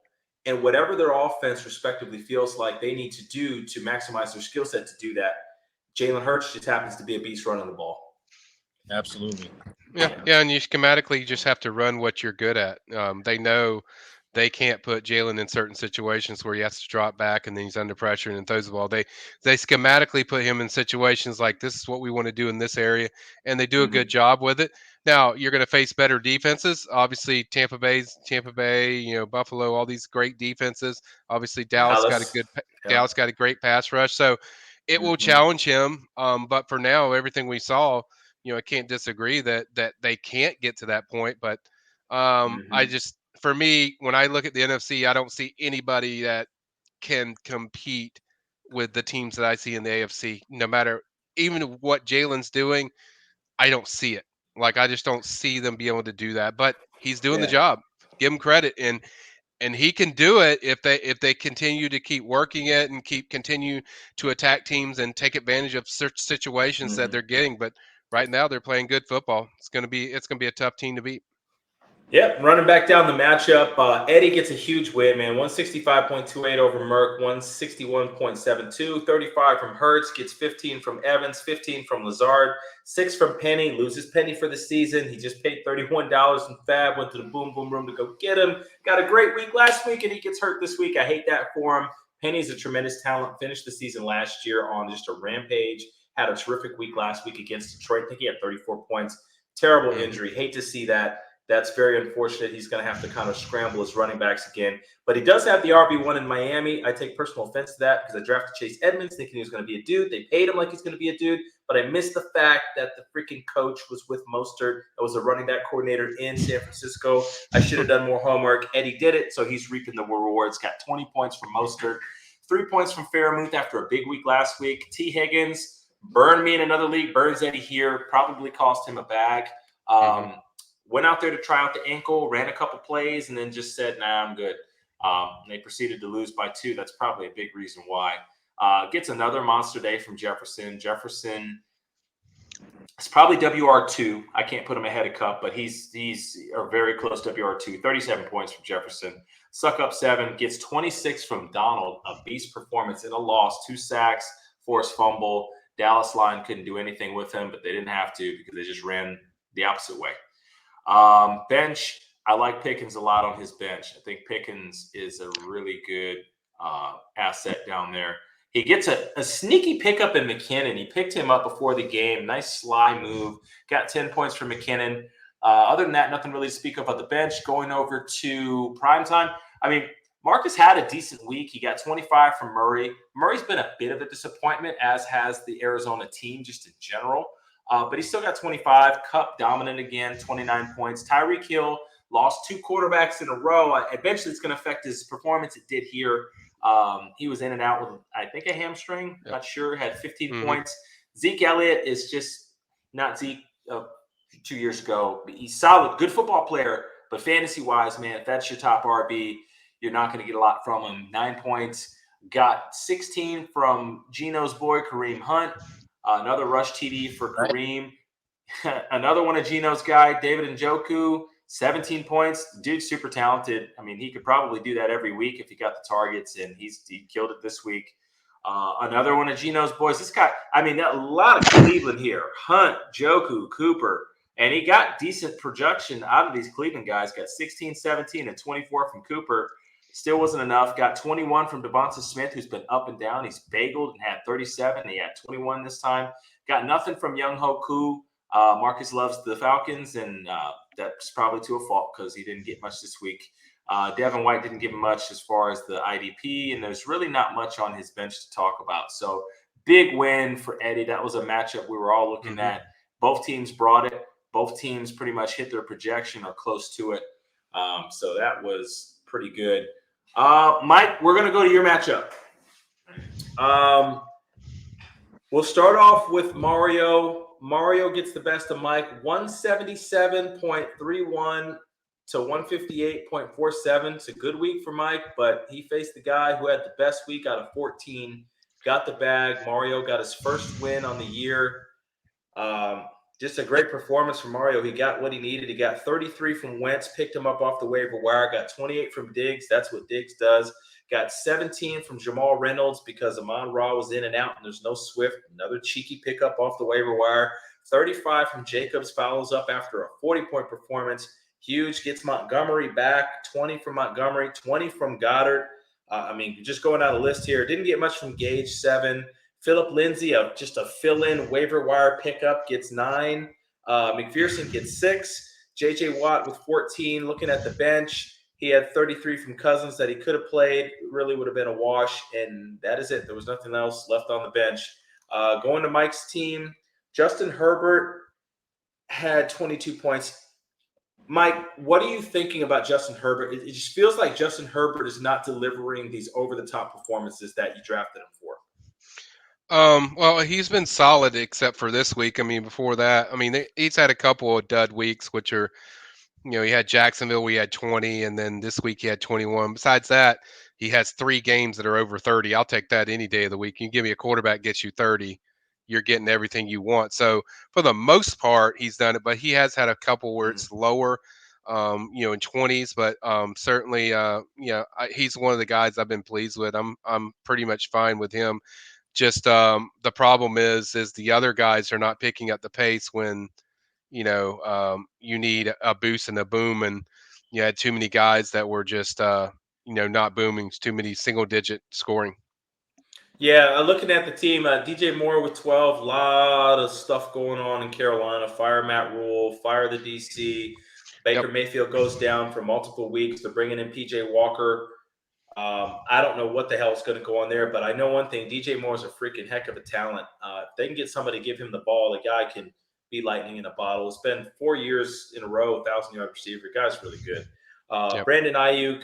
and whatever their offense respectively feels like they need to do to maximize their skill set to do that. Jalen Hurts just happens to be a beast running the ball.
Absolutely.
Yeah, and you schematically just have to run what you're good at. They know they can't put Jalen in certain situations where he has to drop back and then he's under pressure and throws the ball. They schematically put him in situations like this is what we want to do in this area, and they do a good job with it. Now you're going to face better defenses. Obviously, Tampa Bay, Buffalo, all these great defenses. Obviously, Dallas got a great pass rush, so it will challenge him. But for now, everything we saw, I can't disagree that they can't get to that point. But for me, when I look at the NFC, I don't see anybody that can compete with the teams that I see in the AFC. No matter even what Jalen's doing, I don't see it. Like I just don't see them be able to do that. But he's doing the job. Give him credit, and he can do it if they continue to keep working it and continue to attack teams and take advantage of such situations that they're getting. But right now they're playing good football. It's gonna be a tough team to beat.
Yep, running back down the matchup, Eddie gets a huge win, man. 165.28 over Merck, 161.72. 35 from Hurts, gets 15 from Evans, 15 from Lazard, 6 from Penny, loses Penny for the season. He just paid $31 in Fab, went to the boom room to go get him. Got a great week last week, and he gets hurt this week. I hate that for him. Penny's a tremendous talent. Finished the season last year on just a rampage. Had a terrific week last week against Detroit. I think he had 34 points. Terrible injury. Hate to see that. That's very unfortunate. He's going to have to kind of scramble his running backs again. But he does have the RB1 in Miami. I take personal offense to that because I drafted Chase Edmonds thinking he was going to be a dude. They paid him like he's going to be a dude. But I missed the fact that the freaking coach was with Mostert. That was a running back coordinator in San Francisco. I should have done more homework. Eddie did it, so he's reaping the rewards. Got 20 points from Mostert, 3 points from Fairmouth after a big week last week. T. Higgins burned me in another league. Burns Eddie here. Probably cost him a bag. Went out there to try out the ankle, ran a couple plays, and then just said, nah, I'm good. And they proceeded to lose by 2. That's probably a big reason why. Gets another monster day from Jefferson. Jefferson is probably WR2. I can't put him ahead of Cup, but he's a very close WR2. 37 points from Jefferson. Suck up 7. Gets 26 from Donald. A beast performance in a loss. 2 sacks, forced fumble. Dallas line couldn't do anything with him, but they didn't have to because they just ran the opposite way. Bench, I like Pickens a lot on his bench. I think Pickens is a really good asset down there. He gets a sneaky pickup in McKinnon. He picked him up before the game. Nice sly move. Got 10 points from McKinnon. Other than that, nothing really to speak of on the bench. Going over to primetime. I mean, Marcus had a decent week. He got 25 from Murray. Murray's been a bit of a disappointment, as has the Arizona team just in general. But he still got 25. Cup dominant again, 29 points. Tyreek Hill lost 2 quarterbacks in a row. Eventually, it's going to affect his performance. It did here. He was in and out with, I think, a hamstring. Yep. Not sure. Had 15 points. Zeke Elliott is just not Zeke 2 years ago. He's solid, good football player, but fantasy-wise, man, if that's your top RB, you're not going to get a lot from him. 9 points. Got 16 from Gino's boy, Kareem Hunt. Another rush TD for Kareem. Another one of Gino's guy, David Njoku. 17 points. Dude's super talented. I mean, he could probably do that every week if he got the targets, and he killed it this week. Another one of Gino's boys. This guy, I mean, a lot of Cleveland here. Hunt, Njoku, Cooper. And he got decent projection out of these Cleveland guys. Got 16, 17, and 24 from Cooper. Still wasn't enough. Got 21 from Devonta Smith, who's been up and down. He's bageled and had 37. He had 21 this time. Got nothing from Young Ho Koo. Marcus loves the Falcons, and that's probably to a fault because he didn't get much this week. Devin White didn't give him much as far as the IDP, and there's really not much on his bench to talk about. So big win for Eddie. That was a matchup we were all looking at. Both teams brought it. Both teams pretty much hit their projection or close to it. So that was pretty good. Mike, we're going to go to your matchup. We'll start off with Mario. Mario gets the best of Mike, 177.31 to 158.47. It's a good week for Mike, but he faced the guy who had the best week out of 14, got the bag. Mario got his first win on the year. Just a great performance from Mario. He got what he needed. He got 33 from Wentz, picked him up off the waiver wire, got 28 from Diggs. That's what Diggs does. Got 17 from Jamal Reynolds because Amon-Ra was in and out, and there's no Swift. Another cheeky pickup off the waiver wire. 35 from Jacobs, follows up after a 40-point performance. Huge, gets Montgomery back. 20 from Montgomery, 20 from Goddard. Just going down the list here. Didn't get much from Gage, 7. Philip Lindsay, just a fill-in waiver wire pickup, gets 9. McPherson gets 6. J.J. Watt with 14. Looking at the bench, he had 33 from Cousins that he could have played. It really would have been a wash, and that is it. There was nothing else left on the bench. Going to Mike's team, Justin Herbert had 22 points. Mike, what are you thinking about Justin Herbert? It just feels like Justin Herbert is not delivering these over-the-top performances that you drafted him for.
Well, he's been solid except for this week. I mean, before that, he's had a couple of dud weeks, which are, he had Jacksonville, we had 20, and then this week he had 21. Besides that, he has 3 games that are over 30. I'll take that any day of the week. You give me a quarterback gets you 30, you're getting everything you want. So for the most part, he's done it, but he has had a couple where it's lower, in 20s. But certainly, he's one of the guys I've been pleased with. I'm pretty much fine with him. Just the problem is the other guys are not picking up the pace when, you need a boost and a boom, and you had too many guys that were just, not booming, too many single-digit scoring.
Yeah, looking at the team, DJ Moore with 12, a lot of stuff going on in Carolina. Fire Matt Rule, fire the DC. Baker Mayfield goes down for multiple weeks. They're bringing in PJ Walker. I don't know what the hell is going to go on there, but I know one thing. DJ Moore is a freaking heck of a talent. If they can get somebody to give him the ball, the guy can be lightning in a bottle. It's been 4 years in a row, 1,000-yard receiver. The guy's really good. Brandon Ayuk,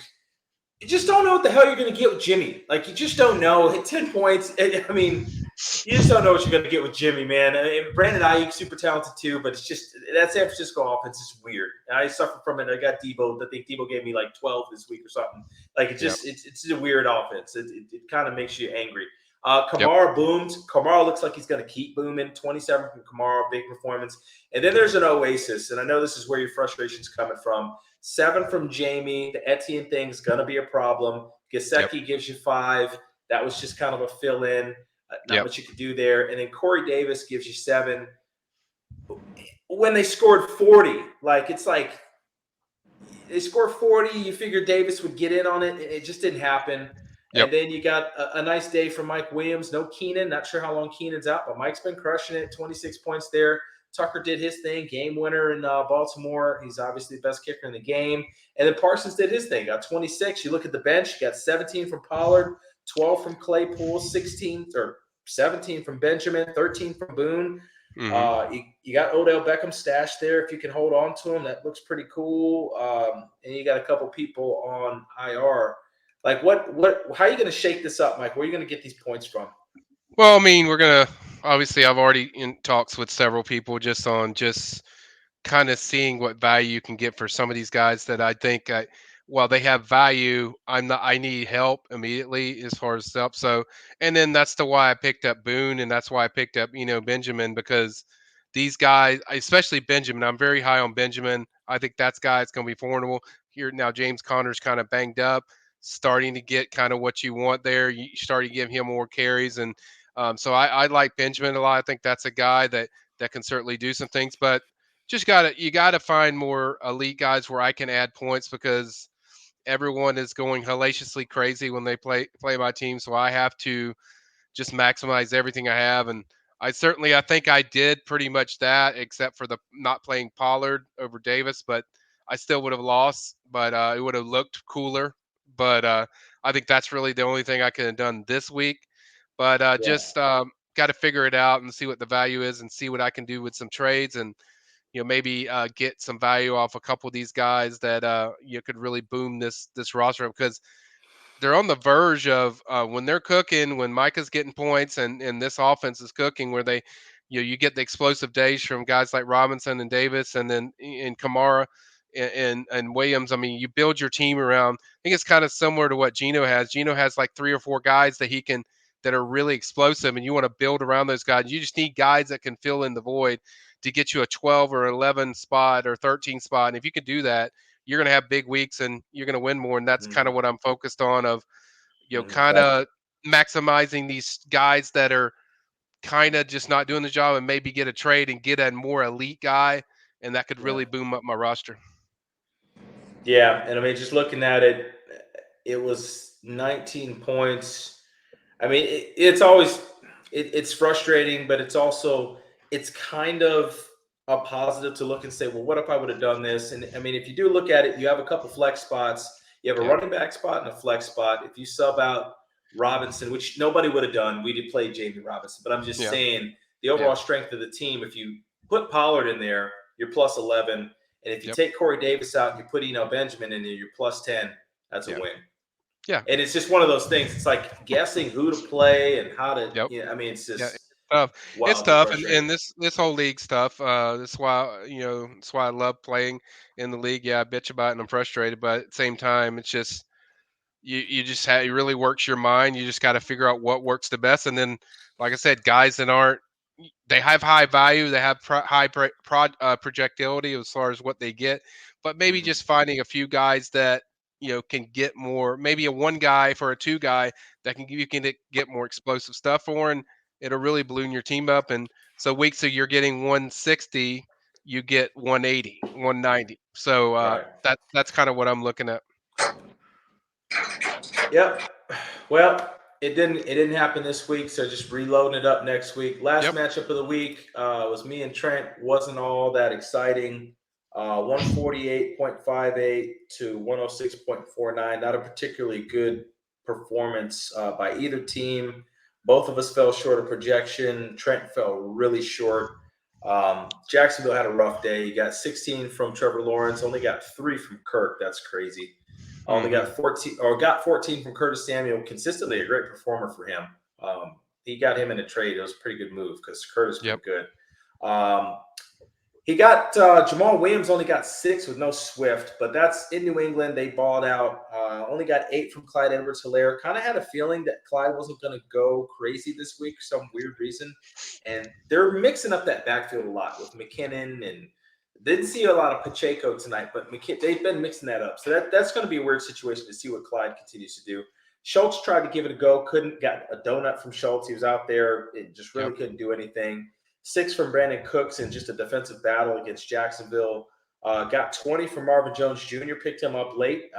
you just don't know what the hell you're going to get with Jimmy. Like, you just don't know. Hit 10 points. You just don't know what you're going to get with Jimmy, man. Brandon Ayuk, super talented too, but it's just that San Francisco offense is weird. I suffer from it. I got Debo. I think Debo gave me like 12 this week or something. Like, it's a weird offense. It kind of makes you angry. Kamara boomed. Kamara looks like he's going to keep booming. 27 from Kamara, big performance. And then there's an oasis, and I know this is where your frustration's coming from. 7 from Jamie. The Etienne thing's going to be a problem. Gesicki gives you 5. That was just kind of a fill-in. Not much you could do there. And then Corey Davis gives you 7. When they scored 40, it's like they scored 40. You figured Davis would get in on it. It just didn't happen.
Yep.
And then you got a nice day from Mike Williams. No Keenan. Not sure how long Keenan's out, but Mike's been crushing it. 26 points there. Tucker did his thing. Game winner in Baltimore. He's obviously the best kicker in the game. And then Parsons did his thing. Got 26. You look at the bench. You got 17 from Pollard, 12 from Claypool, 17 from Benjamin, 13 from Boone.
Mm-hmm.
You got Odell Beckham stashed there. If you can hold on to him, that looks pretty cool. And you got a couple people on IR. Like how are you going to shake this up, Mike? Where are you going to get these points from?
Well, I mean, obviously I've already in talks with several people just kind of seeing what value you can get for some of these guys that I think while they have value, I need help immediately as far as help. So, and then that's why I picked up Boone, and that's why I picked up, Benjamin, because these guys, especially Benjamin, I'm very high on Benjamin. I think that's guy's going to be formidable here. Now, James Conner's kind of banged up, starting to get kind of what you want there. You starting to give him more carries. And so I like Benjamin a lot. I think that's a guy that can certainly do some things, but you gotta find more elite guys where I can add points, because everyone is going hellaciously crazy when they play my team. So I have to just maximize everything I have. And I think I did pretty much that, except for the not playing Pollard over Davis, but I still would have lost, but it would have looked cooler. But I think that's really the only thing I could have done this week. But just got to figure it out and see what the value is and see what I can do with some trades, and maybe get some value off a couple of these guys that you could really boom this roster up, because they're on the verge of when they're cooking, when Micah's getting points and this offense is cooking, where they, you get the explosive days from guys like Robinson and Davis, and then in Kamara and Williams. I mean, you build your team around. I think it's kind of similar to what Gino has. Gino has like 3 or 4 guys that are really explosive, and you want to build around those guys. You just need guys that can fill in the void to get you a 12 or 11 spot or 13 spot. And if you can do that, you're going to have big weeks and you're going to win more. And that's kind of what I'm focused on, of, kind of maximizing these guys that are kind of just not doing the job, and maybe get a trade and get a more elite guy. And that could really boom up my roster.
Yeah. And I mean, just looking at it, it was 19 points. I mean, it's frustrating, but it's kind of a positive to look and say, well, what if I would have done this? And I mean, if you do look at it, you have a couple flex spots. You have a running back spot and a flex spot. If you sub out Robinson, which nobody would have done, we did play Jamie Robinson, but I'm just saying the overall strength of the team. If you put Pollard in there, you're plus 11. And if you take Corey Davis out and you put Benjamin in there, you're plus 10. That's a win. Yeah. And it's just one of those things. It's like guessing who to play and how to, I mean, it's just
tough. It's tough. And this whole league's tough. That's why, that's why I love playing in the league. Yeah, I bitch about it and I'm frustrated, but at the same time, it's just, you just it really works your mind. You just got to figure out what works the best. And then, like I said, guys that they have high value, they have high projectility as far as what they get, but maybe just finding a few guys that, can get more, maybe a 1 guy for a 2 guy that you can get more explosive stuff for, and it'll really balloon your team up. And so weeks you're getting 160, you get 180, 190. So that's kind of what I'm looking at.
Yep. Well, it didn't happen this week, so just reloading it up next week. Last matchup of the week was me and Trent. Wasn't all that exciting. 148.58 to 106.49. Not a particularly good performance by either team. Both of us fell short of projection. Trent fell really short. Jacksonville had a rough day. You got 16 from Trevor Lawrence, only got 3 from Kirk. That's crazy. Only got 14 from Curtis Samuel. Consistently a great performer for him. He got him in a trade. It was a pretty good move because Curtis was good. He got Jamal Williams only got 6 with no Swift, but that's in New England. They balled out. Only got 8 from Clyde Edwards-Helaire. Kind of had a feeling that Clyde wasn't going to go crazy this week for some weird reason. And they're mixing up that backfield a lot with McKinnon, and didn't see a lot of Pacheco tonight, but they've been mixing that up. So that's going to be a weird situation to see what Clyde continues to do. Schultz tried to give it a go, got a donut from Schultz. He was out there. It just really couldn't do anything. 6 from Brandon Cooks in just a defensive battle against Jacksonville. Got 20 from Marvin Jones Jr., picked him up late.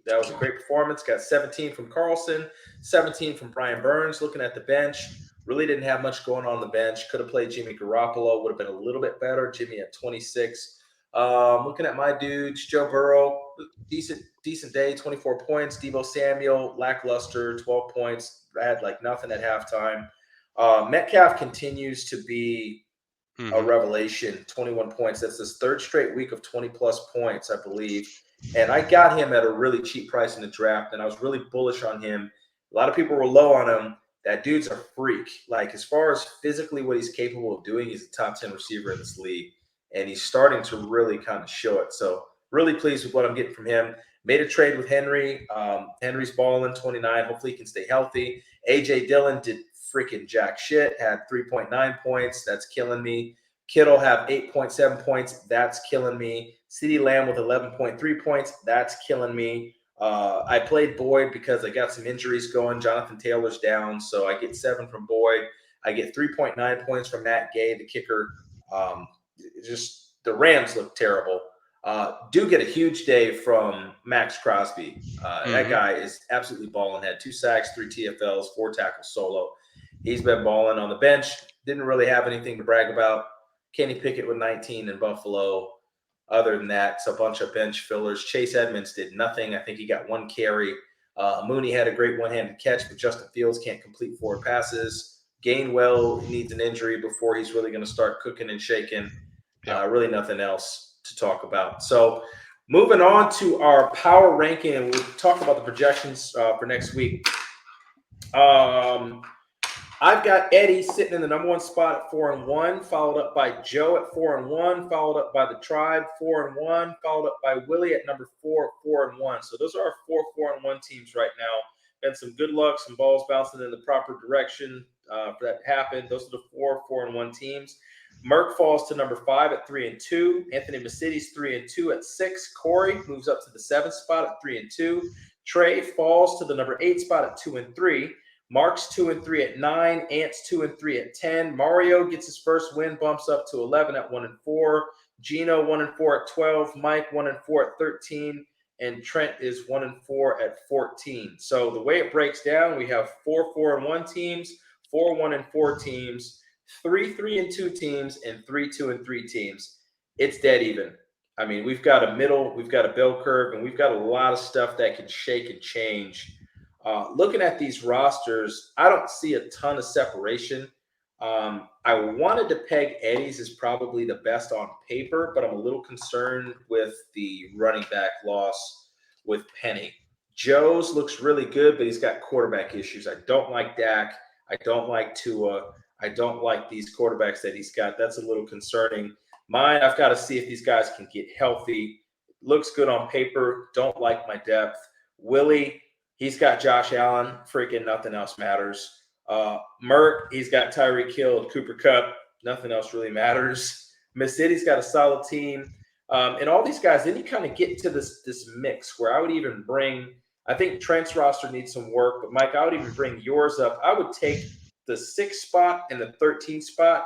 That was a great performance. Got 17 from Carlson, 17 from Brian Burns. Looking at the bench, really didn't have much going on the bench. Could have played Jimmy Garoppolo, would have been a little bit better. Jimmy at 26. Looking at my dudes, Joe Burrow, decent day, 24 points. Deebo Samuel, lackluster, 12 points. Had like nothing at halftime. Metcalf continues to be a revelation, 21 points. That's his third straight week of 20-plus points, I believe. And I got him at a really cheap price in the draft, and I was really bullish on him. A lot of people were low on him. That dude's a freak. Like, as far as physically what he's capable of doing, he's a top 10 receiver in this league, and he's starting to really kind of show it. So really pleased with what I'm getting from him. Made a trade with Henry. Henry's balling 29. Hopefully he can stay healthy. A.J. Dillon did freaking jack shit, had 3.9 points. That's killing me. Kittle have 8.7 points. That's killing me. CeeDee Lamb with 11.3 points. That's killing me. I played Boyd because I got some injuries going. Jonathan Taylor's down, so I get 7 from Boyd. I get 3.9 points from Matt Gay, the kicker. Just the Rams look terrible. Do get a huge day from Max Crosby. That guy is absolutely balling. Had 2 sacks, 3 TFLs, 4 tackles solo. He's been balling on the bench. Didn't really have anything to brag about. Kenny Pickett with 19 in Buffalo. Other than that, it's a bunch of bench fillers. Chase Edmonds did nothing. I think he got 1 carry. Mooney had a great one-handed catch, but Justin Fields can't complete 4 passes. Gainwell needs an injury before he's really going to start cooking and shaking. Really nothing else to talk about. So moving on to our power ranking, and we'll talk about the projections for next week. I've got Eddie sitting in the number 1 spot at 4-1, followed up by Joe at 4-1, followed up by the Tribe 4-1, followed up by Willie at number 4, 4-1. So those are our 4 4-1 teams right now. And some good luck, some balls bouncing in the proper direction for that to happen. Those are the 4 4-1 teams. Merck falls to number 5 at 3-2. Anthony Macides 3-2 at 6. Corey moves up to the 7th spot at 3-2. Trey falls to the number 8 spot at 2-3. Mark's 2-3 at 9. Ant's 2-3 at 10. Mario gets his first win, bumps up to 11 at 1-4. Gino 1-4 at 12. Mike 1-4 at 13. And Trent is 1-4 at 14. So the way it breaks down, we have 4 4-1 teams, 4 1-4 teams, 3 3-2 teams, and 3 2-3 teams. It's dead even. I mean, we've got a middle, we've got a bell curve, and we've got a lot of stuff that can shake and change. Looking at these rosters, I don't see a ton of separation. I wanted to peg Eddie's as probably the best on paper, but I'm a little concerned with the running back loss with Penny. Joe's looks really good, but he's got quarterback issues. I don't like Dak. I don't like Tua. I don't like these quarterbacks that he's got. That's a little concerning. Mine, I've got to see if these guys can get healthy. Looks good on paper. Don't like my depth. Willie, he's got Josh Allen. Freaking nothing else matters. Merck, he's got Tyreek Hill, Cooper Kupp. Nothing else really matters. Miss City's got a solid team. And all these guys, then you kind of get to this mix where I would even bring – I think Trent's roster needs some work, but Mike, I would even bring yours up. I would take the 6th spot and the 13th spot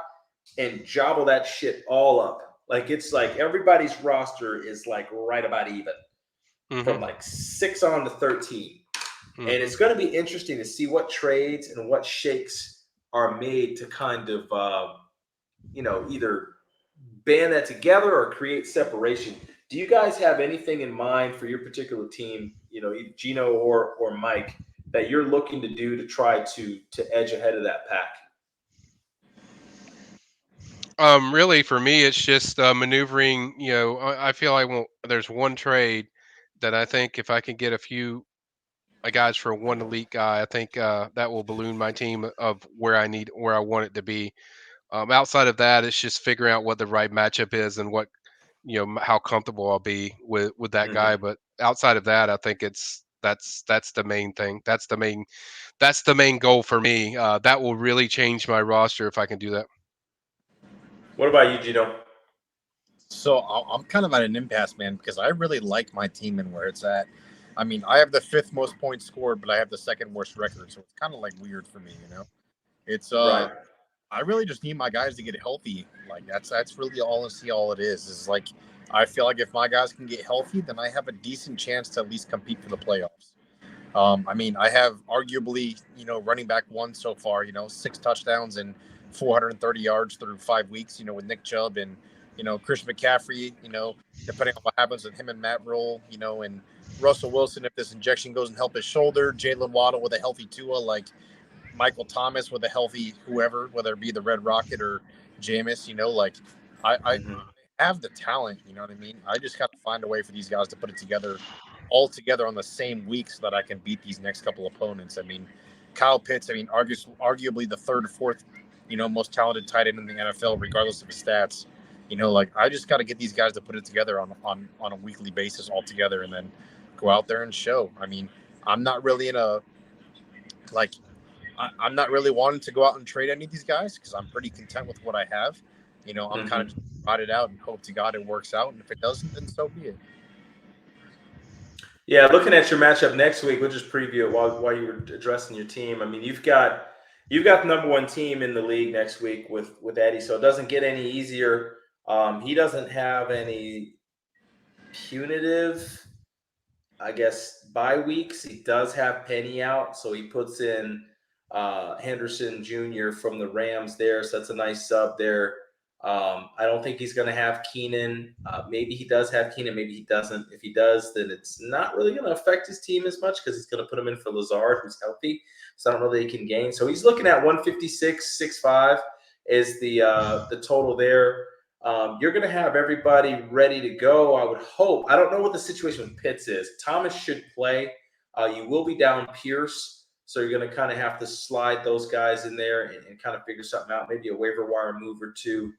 and jobble that shit all up. Like, it's like everybody's roster is like right about even from like 6 on to 13. And it's going to be interesting to see what trades and what shakes are made to kind of, either band that together or create separation. Do you guys have anything in mind for your particular team, either Gino or Mike, that you're looking to do to try to edge ahead of that pack?
Really, for me, it's just maneuvering. I feel there's one trade that I think if I can get a few guys for one elite guy, I think that will balloon my team of where I want it to be. Outside of that, it's just figuring out what the right matchup is and what how comfortable I'll be with that guy. But outside of that, I think that's the main thing. That's the main goal for me. That will really change my roster if I can do that.
What about you, Gino?
So I'm kind of at an impasse, man, because I really like my team and where it's at. I mean, I have the 5th most points scored, but I have the 2nd worst record, so it's kind of like weird for me, It's
right.
I really just need my guys to get healthy. Like that's really all it is. Is like I feel like if my guys can get healthy, then I have a decent chance to at least compete for the playoffs. I mean, I have arguably, running back one so far, 6 touchdowns and 430 yards through 5 weeks, with Nick Chubb and, Christian McCaffrey, depending on what happens with him and Matt Rule, and Russell Wilson, if this injection goes and help his shoulder, Jalen Waddle with a healthy Tua, like Michael Thomas with a healthy whoever, whether it be the Red Rocket or Jameis, like I have the talent, you know what I mean? I just got to find a way for these guys to put it together all together on the same week so that I can beat these next couple opponents. I mean, Kyle Pitts, arguably the third or fourth, most talented tight end in the NFL, regardless of his stats. Like I just got to get these guys to put it together on a weekly basis all together and then go out there and show. I mean, I'm not really in a like I'm not really wanting to go out and trade any of these guys because I'm pretty content with what I have. I'm kind of just ride it out and hope to God it works out. And if it doesn't, then so be it.
Yeah, looking at your matchup next week, we'll just preview it while you were addressing your team. I mean, you've got the number one team in the league next week with Eddie, so it doesn't get any easier. He doesn't have any punitive, I guess, bye weeks. He does have Penny out, so he puts in Henderson Jr. from the Rams there, so that's a nice sub there. I don't think he's going to have Keenan. Maybe he does have Keenan. Maybe he doesn't. If he does, then it's not really going to affect his team as much because he's going to put him in for Lazard, who's healthy. So I don't know that he can gain. So he's looking at 156.65 is the total there. You're going to have everybody ready to go, I would hope. I don't know what the situation with Pitts is. Thomas should play. You will be down Pierce. So you're going to kind of have to slide those guys in there and kind of figure something out, maybe a waiver wire move or two.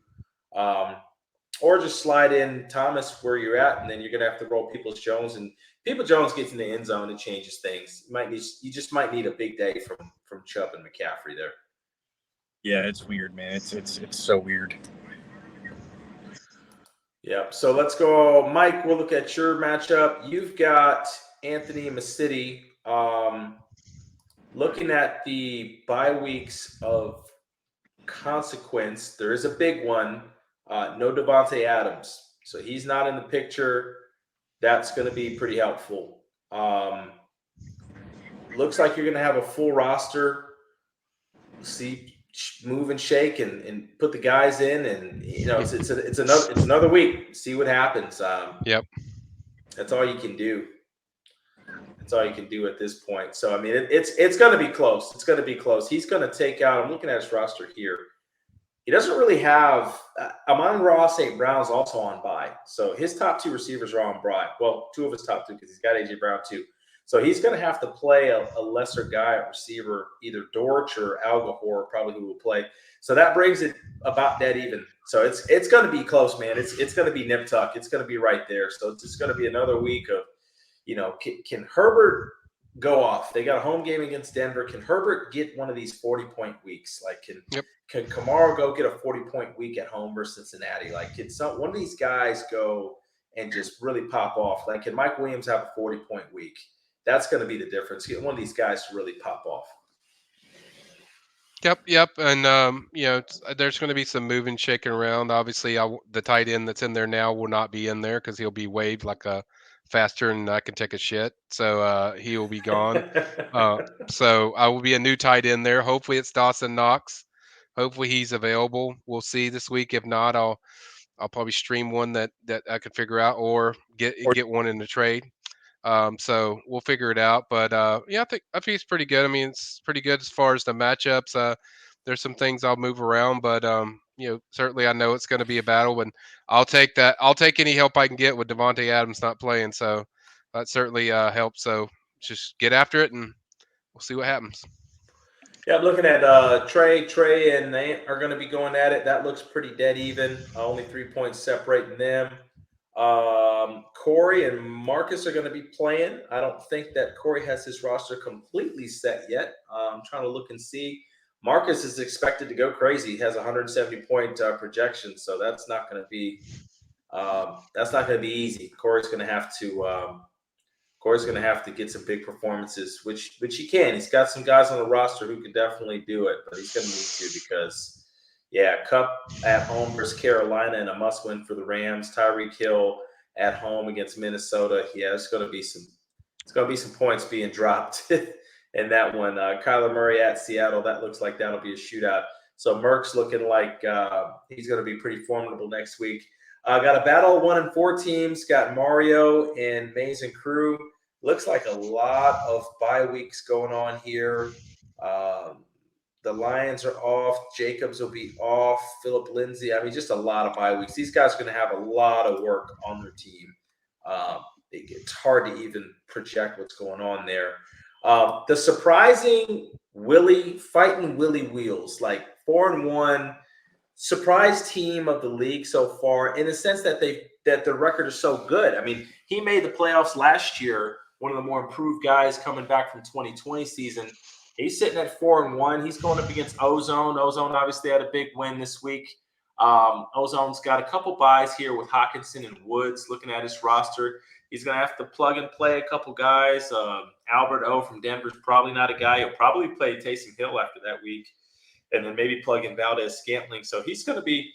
Or just slide in Thomas where you're at, and then you're going to have to roll Peoples-Jones. And Peoples-Jones gets in the end zone and changes things. You just might need a big day from Chubb and McCaffrey there.
Yeah, it's weird, man. It's so weird.
Yeah. So let's go, Mike. We'll look at your matchup. You've got Anthony Masidi. Looking at the bye weeks of consequence, there is a big one. No Devontae Adams. So he's not in the picture. That's going to be pretty helpful. Looks like you're going to have a full roster. See, move and shake and put the guys in, and it's another week. See what happens.
Yep.
That's all you can do. That's all you can do at this point. So I mean, it's going to be close. It's going to be close. He's going to take out. I'm looking at his roster here. He doesn't really have Amon-Ra St. Brown's also on bye. So his top two receivers are on bye. Well, two of his top two because he's got A.J. Brown too. So he's going to have to play a lesser guy at receiver, either Dortch or Algahor, probably who will play. So that brings it about dead even. So it's going to be close, man. It's going to be nip tuck. It's going to be right there. So it's just going to be another week of, can Herbert go off? They got a home game against Denver. Can Herbert get one of these 40-point weeks? Like, can Kamara go get a 40-point week at home versus Cincinnati? Like, can one of these guys go and just really pop off? Like, can Mike Williams have a 40-point week? That's going to be the difference. Get one of these guys to really pop off.
Yep. And, there's going to be some moving, shaking around. Obviously, the tight end that's in there now will not be in there because he'll be waived like a faster than I can take a shit. So he will be gone. So I will be a new tight end there. Hopefully it's Dawson Knox. Hopefully he's available. We'll see this week. If not, I'll probably stream one that I can figure out or get one in the trade. So we'll figure it out. But I think it's pretty good. I mean, it's pretty good as far as the matchups. There's some things I'll move around, but certainly I know it's going to be a battle, and I'll take that. I'll take any help I can get with Devontae Adams not playing. So that certainly helps. So just get after it, and we'll see what happens.
Yeah, I'm looking at Trey and Nate are going to be going at it. That looks pretty dead even. Only 3 points separating them. Corey and Marcus are going to be playing. I don't think that Corey has his roster completely set yet. I'm trying to look and see. Marcus is expected to go crazy. He has a 170-point projection, so that's not going to be easy. Corey's going to have to get some big performances, which he can. He's got some guys on the roster who can definitely do it, but he's going to need to because Yeah, Cup at home versus Carolina and a must-win for the Rams. Tyreek Hill at home against Minnesota. Yeah, it's going to be some points being dropped in that one. Kyler Murray at Seattle. That looks like that'll be a shootout. So Merck's looking like he's going to be pretty formidable next week. Got a battle of 1 and 4 teams. Got Mario and Maze and Crew. Looks like a lot of bye weeks going on here. The Lions are off. Jacobs will be off. Philip Lindsay. I mean, just a lot of bye weeks. These guys are going to have a lot of work on their team. It's hard to even project what's going on there. The surprising Willie Wheels, like 4-1, surprise team of the league so far, in the sense that the record is so good. I mean, he made the playoffs last year. One of the more improved guys coming back from 2020 season. He's sitting at 4-1. He's going up against Ozone. Ozone obviously had a big win this week. Ozone's got a couple buys here with Hawkinson and Woods. Looking at his roster, he's going to have to plug and play a couple guys. Albert O from Denver's probably not a guy. He'll probably play Taysom Hill after that week, and then maybe plug in Valdez-Scantling. So he's going to be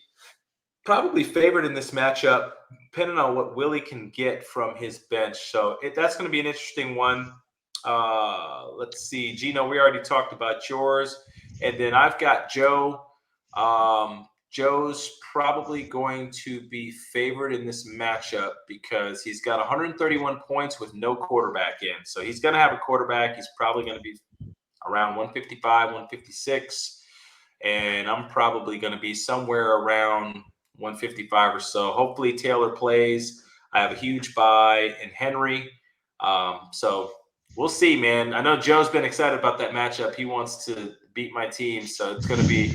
probably favored in this matchup, depending on what Willie can get from his bench. So that's going to be an interesting one. Let's see, Gino, we already talked about yours, and then I've got Joe. Joe's probably going to be favored in this matchup because he's got 131 points with no quarterback in. So he's going to have a quarterback. He's probably going to be around 155, 156, and I'm probably going to be somewhere around 155 or so. Hopefully Taylor plays. I have a huge buy in Henry. So we'll see, man. I know Joe's been excited about that matchup. He wants to beat my team, so it's going to be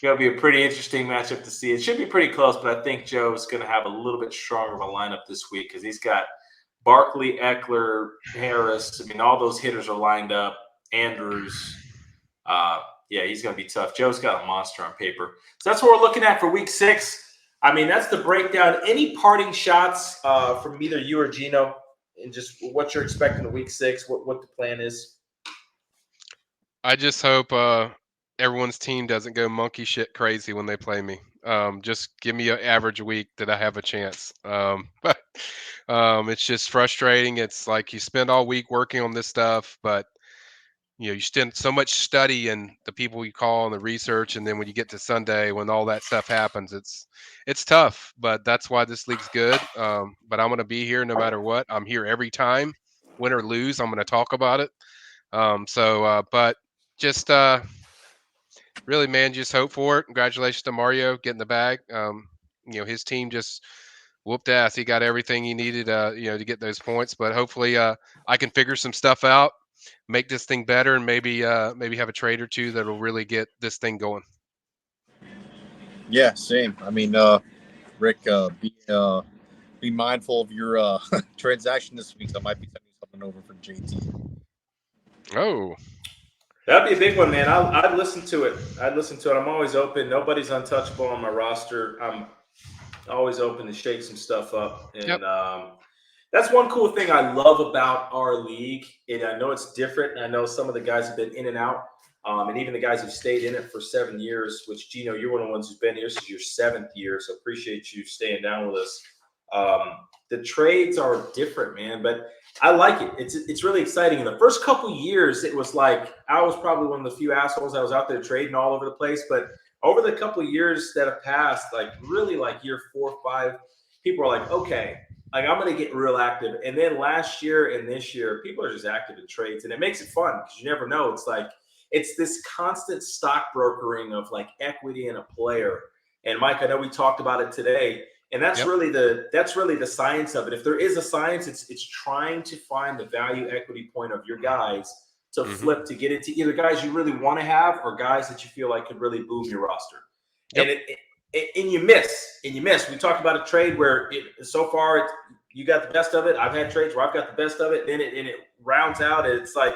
a pretty interesting matchup to see. It should be pretty close, but I think Joe's going to have a little bit stronger of a lineup this week because he's got Barkley, Eckler, Harris. I mean, all those hitters are lined up. Andrews. Yeah, he's going to be tough. Joe's got a monster on paper. So that's what we're looking at for week 6. I mean, that's the breakdown. Any parting shots from either you or Gino, and just what you're expecting in week 6, what the plan is?
I just hope everyone's team doesn't go monkey shit crazy when they play me. Just give me an average week that I have a chance. But it's just frustrating. It's like you spend all week working on this stuff, but you spend so much study and the people you call and the research, and then when you get to Sunday, when all that stuff happens, it's tough. But that's why this league's good. But I'm going to be here no matter what. I'm here every time, win or lose. I'm going to talk about it. But just really, man, just hope for it. Congratulations to Mario getting the bag. His team just whooped ass. He got everything he needed, to get those points. But hopefully, I can figure some stuff out, make this thing better, and maybe have a trade or two that'll really get this thing going.
Yeah, same. I mean, Rick, be mindful of your transaction this week. So I might be sending something over for JT.
Oh,
that'd be a big one, man. I'd listen to it. I'm always open. Nobody's untouchable on my roster. I'm always open to shake some stuff up. And that's one cool thing I love about our league. And I know it's different. I know some of the guys have been in and out. And even the guys who've stayed in it for 7 years, which, Gino, you're one of the ones who's been here. This is your 7th year, so appreciate you staying down with us. The trades are different, man, but I like it. It's really exciting. In the first couple years, it was like I was probably one of the few assholes that was out there trading all over the place. But over the couple of years that have passed, like really like year 4 or 5, people are like, okay, like I'm going to get real active. And then last year and this year, people are just active in trades, and it makes it fun because you never know. It's like it's this constant stock brokering of like equity in a player. And Mike, I know we talked about it today. And that's really the science of it. If there is a science, it's trying to find the value equity point of your guys to flip to get into either guys you really want to have or guys that you feel like could really boom your roster. Yep. And you miss. We talked about a trade where so far you got the best of it. I've had trades where I've got the best of it. Then it rounds out. And it's like,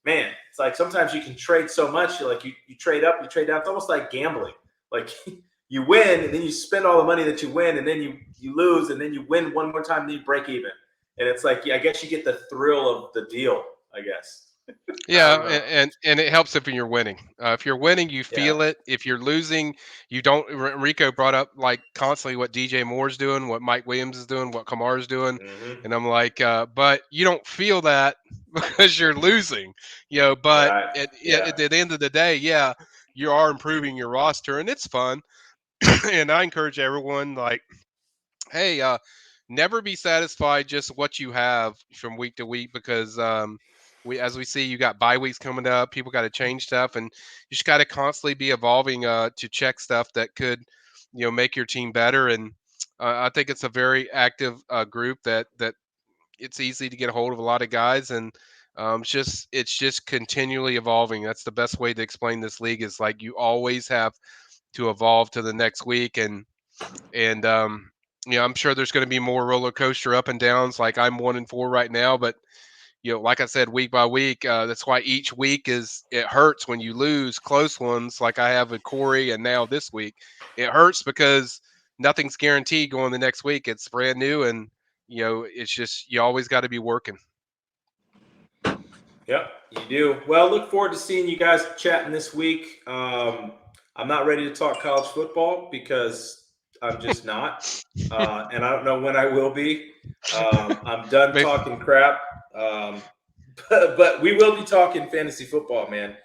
man, it's like sometimes you can trade so much. Like you trade up, you trade down. It's almost like gambling. Like you win, and then you spend all the money that you win, and then you lose, and then you win one more time, and then you break even. And it's like, I guess you get the thrill of the deal, I guess.
Yeah,
know.
and it helps if you're winning. If you're winning, you feel it. If you're losing, you don't. Rico brought up like constantly what DJ Moore's doing, what Mike Williams is doing, what Kamar's doing,
Mm-hmm.
and I'm like, but you don't feel that because you're losing, But
Right.
at the end of the day, yeah, you are improving your roster, and it's fun. And I encourage everyone, like, hey, never be satisfied just what you have from week to week because as we see, you got bye weeks coming up. People got to change stuff, and you just got to constantly be evolving to check stuff that could, make your team better. And I think it's a very active group that it's easy to get a hold of a lot of guys, and it's just continually evolving. That's the best way to explain this league. Is like you always have to evolve to the next week, and I'm sure there's going to be more roller coaster up and downs. Like I'm 1-4 right now, but like I said, week by week, that's why each week it hurts when you lose close ones. Like I have with Corey, and now this week, it hurts because nothing's guaranteed going the next week. It's brand new, and it's just you always got to be working.
Yep, you do. Well, look forward to seeing you guys chatting this week. I'm not ready to talk college football because I'm just not, and I don't know when I will be. I'm done talking crap, but we will be talking fantasy football, man.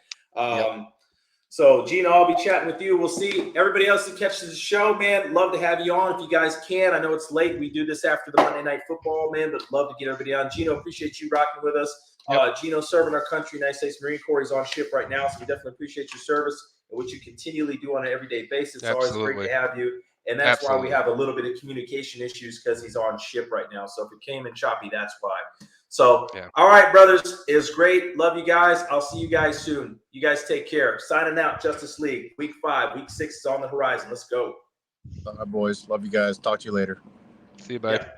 So, Gino, I'll be chatting with you. We'll see everybody else that catches the show, man. Love to have you on if you guys can. I know it's late. We do this after the Monday Night Football, man, but love to get everybody on. Gino, appreciate you rocking with us. Gino serving our country, United States Marine Corps. He's on ship right now, so we definitely appreciate your service and what you continually do on an everyday basis. It's always great to have you. And that's why we have a little bit of communication issues because he's on ship right now. So if it came in choppy, that's why. So, all right, brothers, it was great. Love you guys. I'll see you guys soon. You guys take care. Signing out, Justice League. Week 5, Week 6 is on the horizon. Let's go.
All right, boys. Love you guys. Talk to you later.
See you, bud.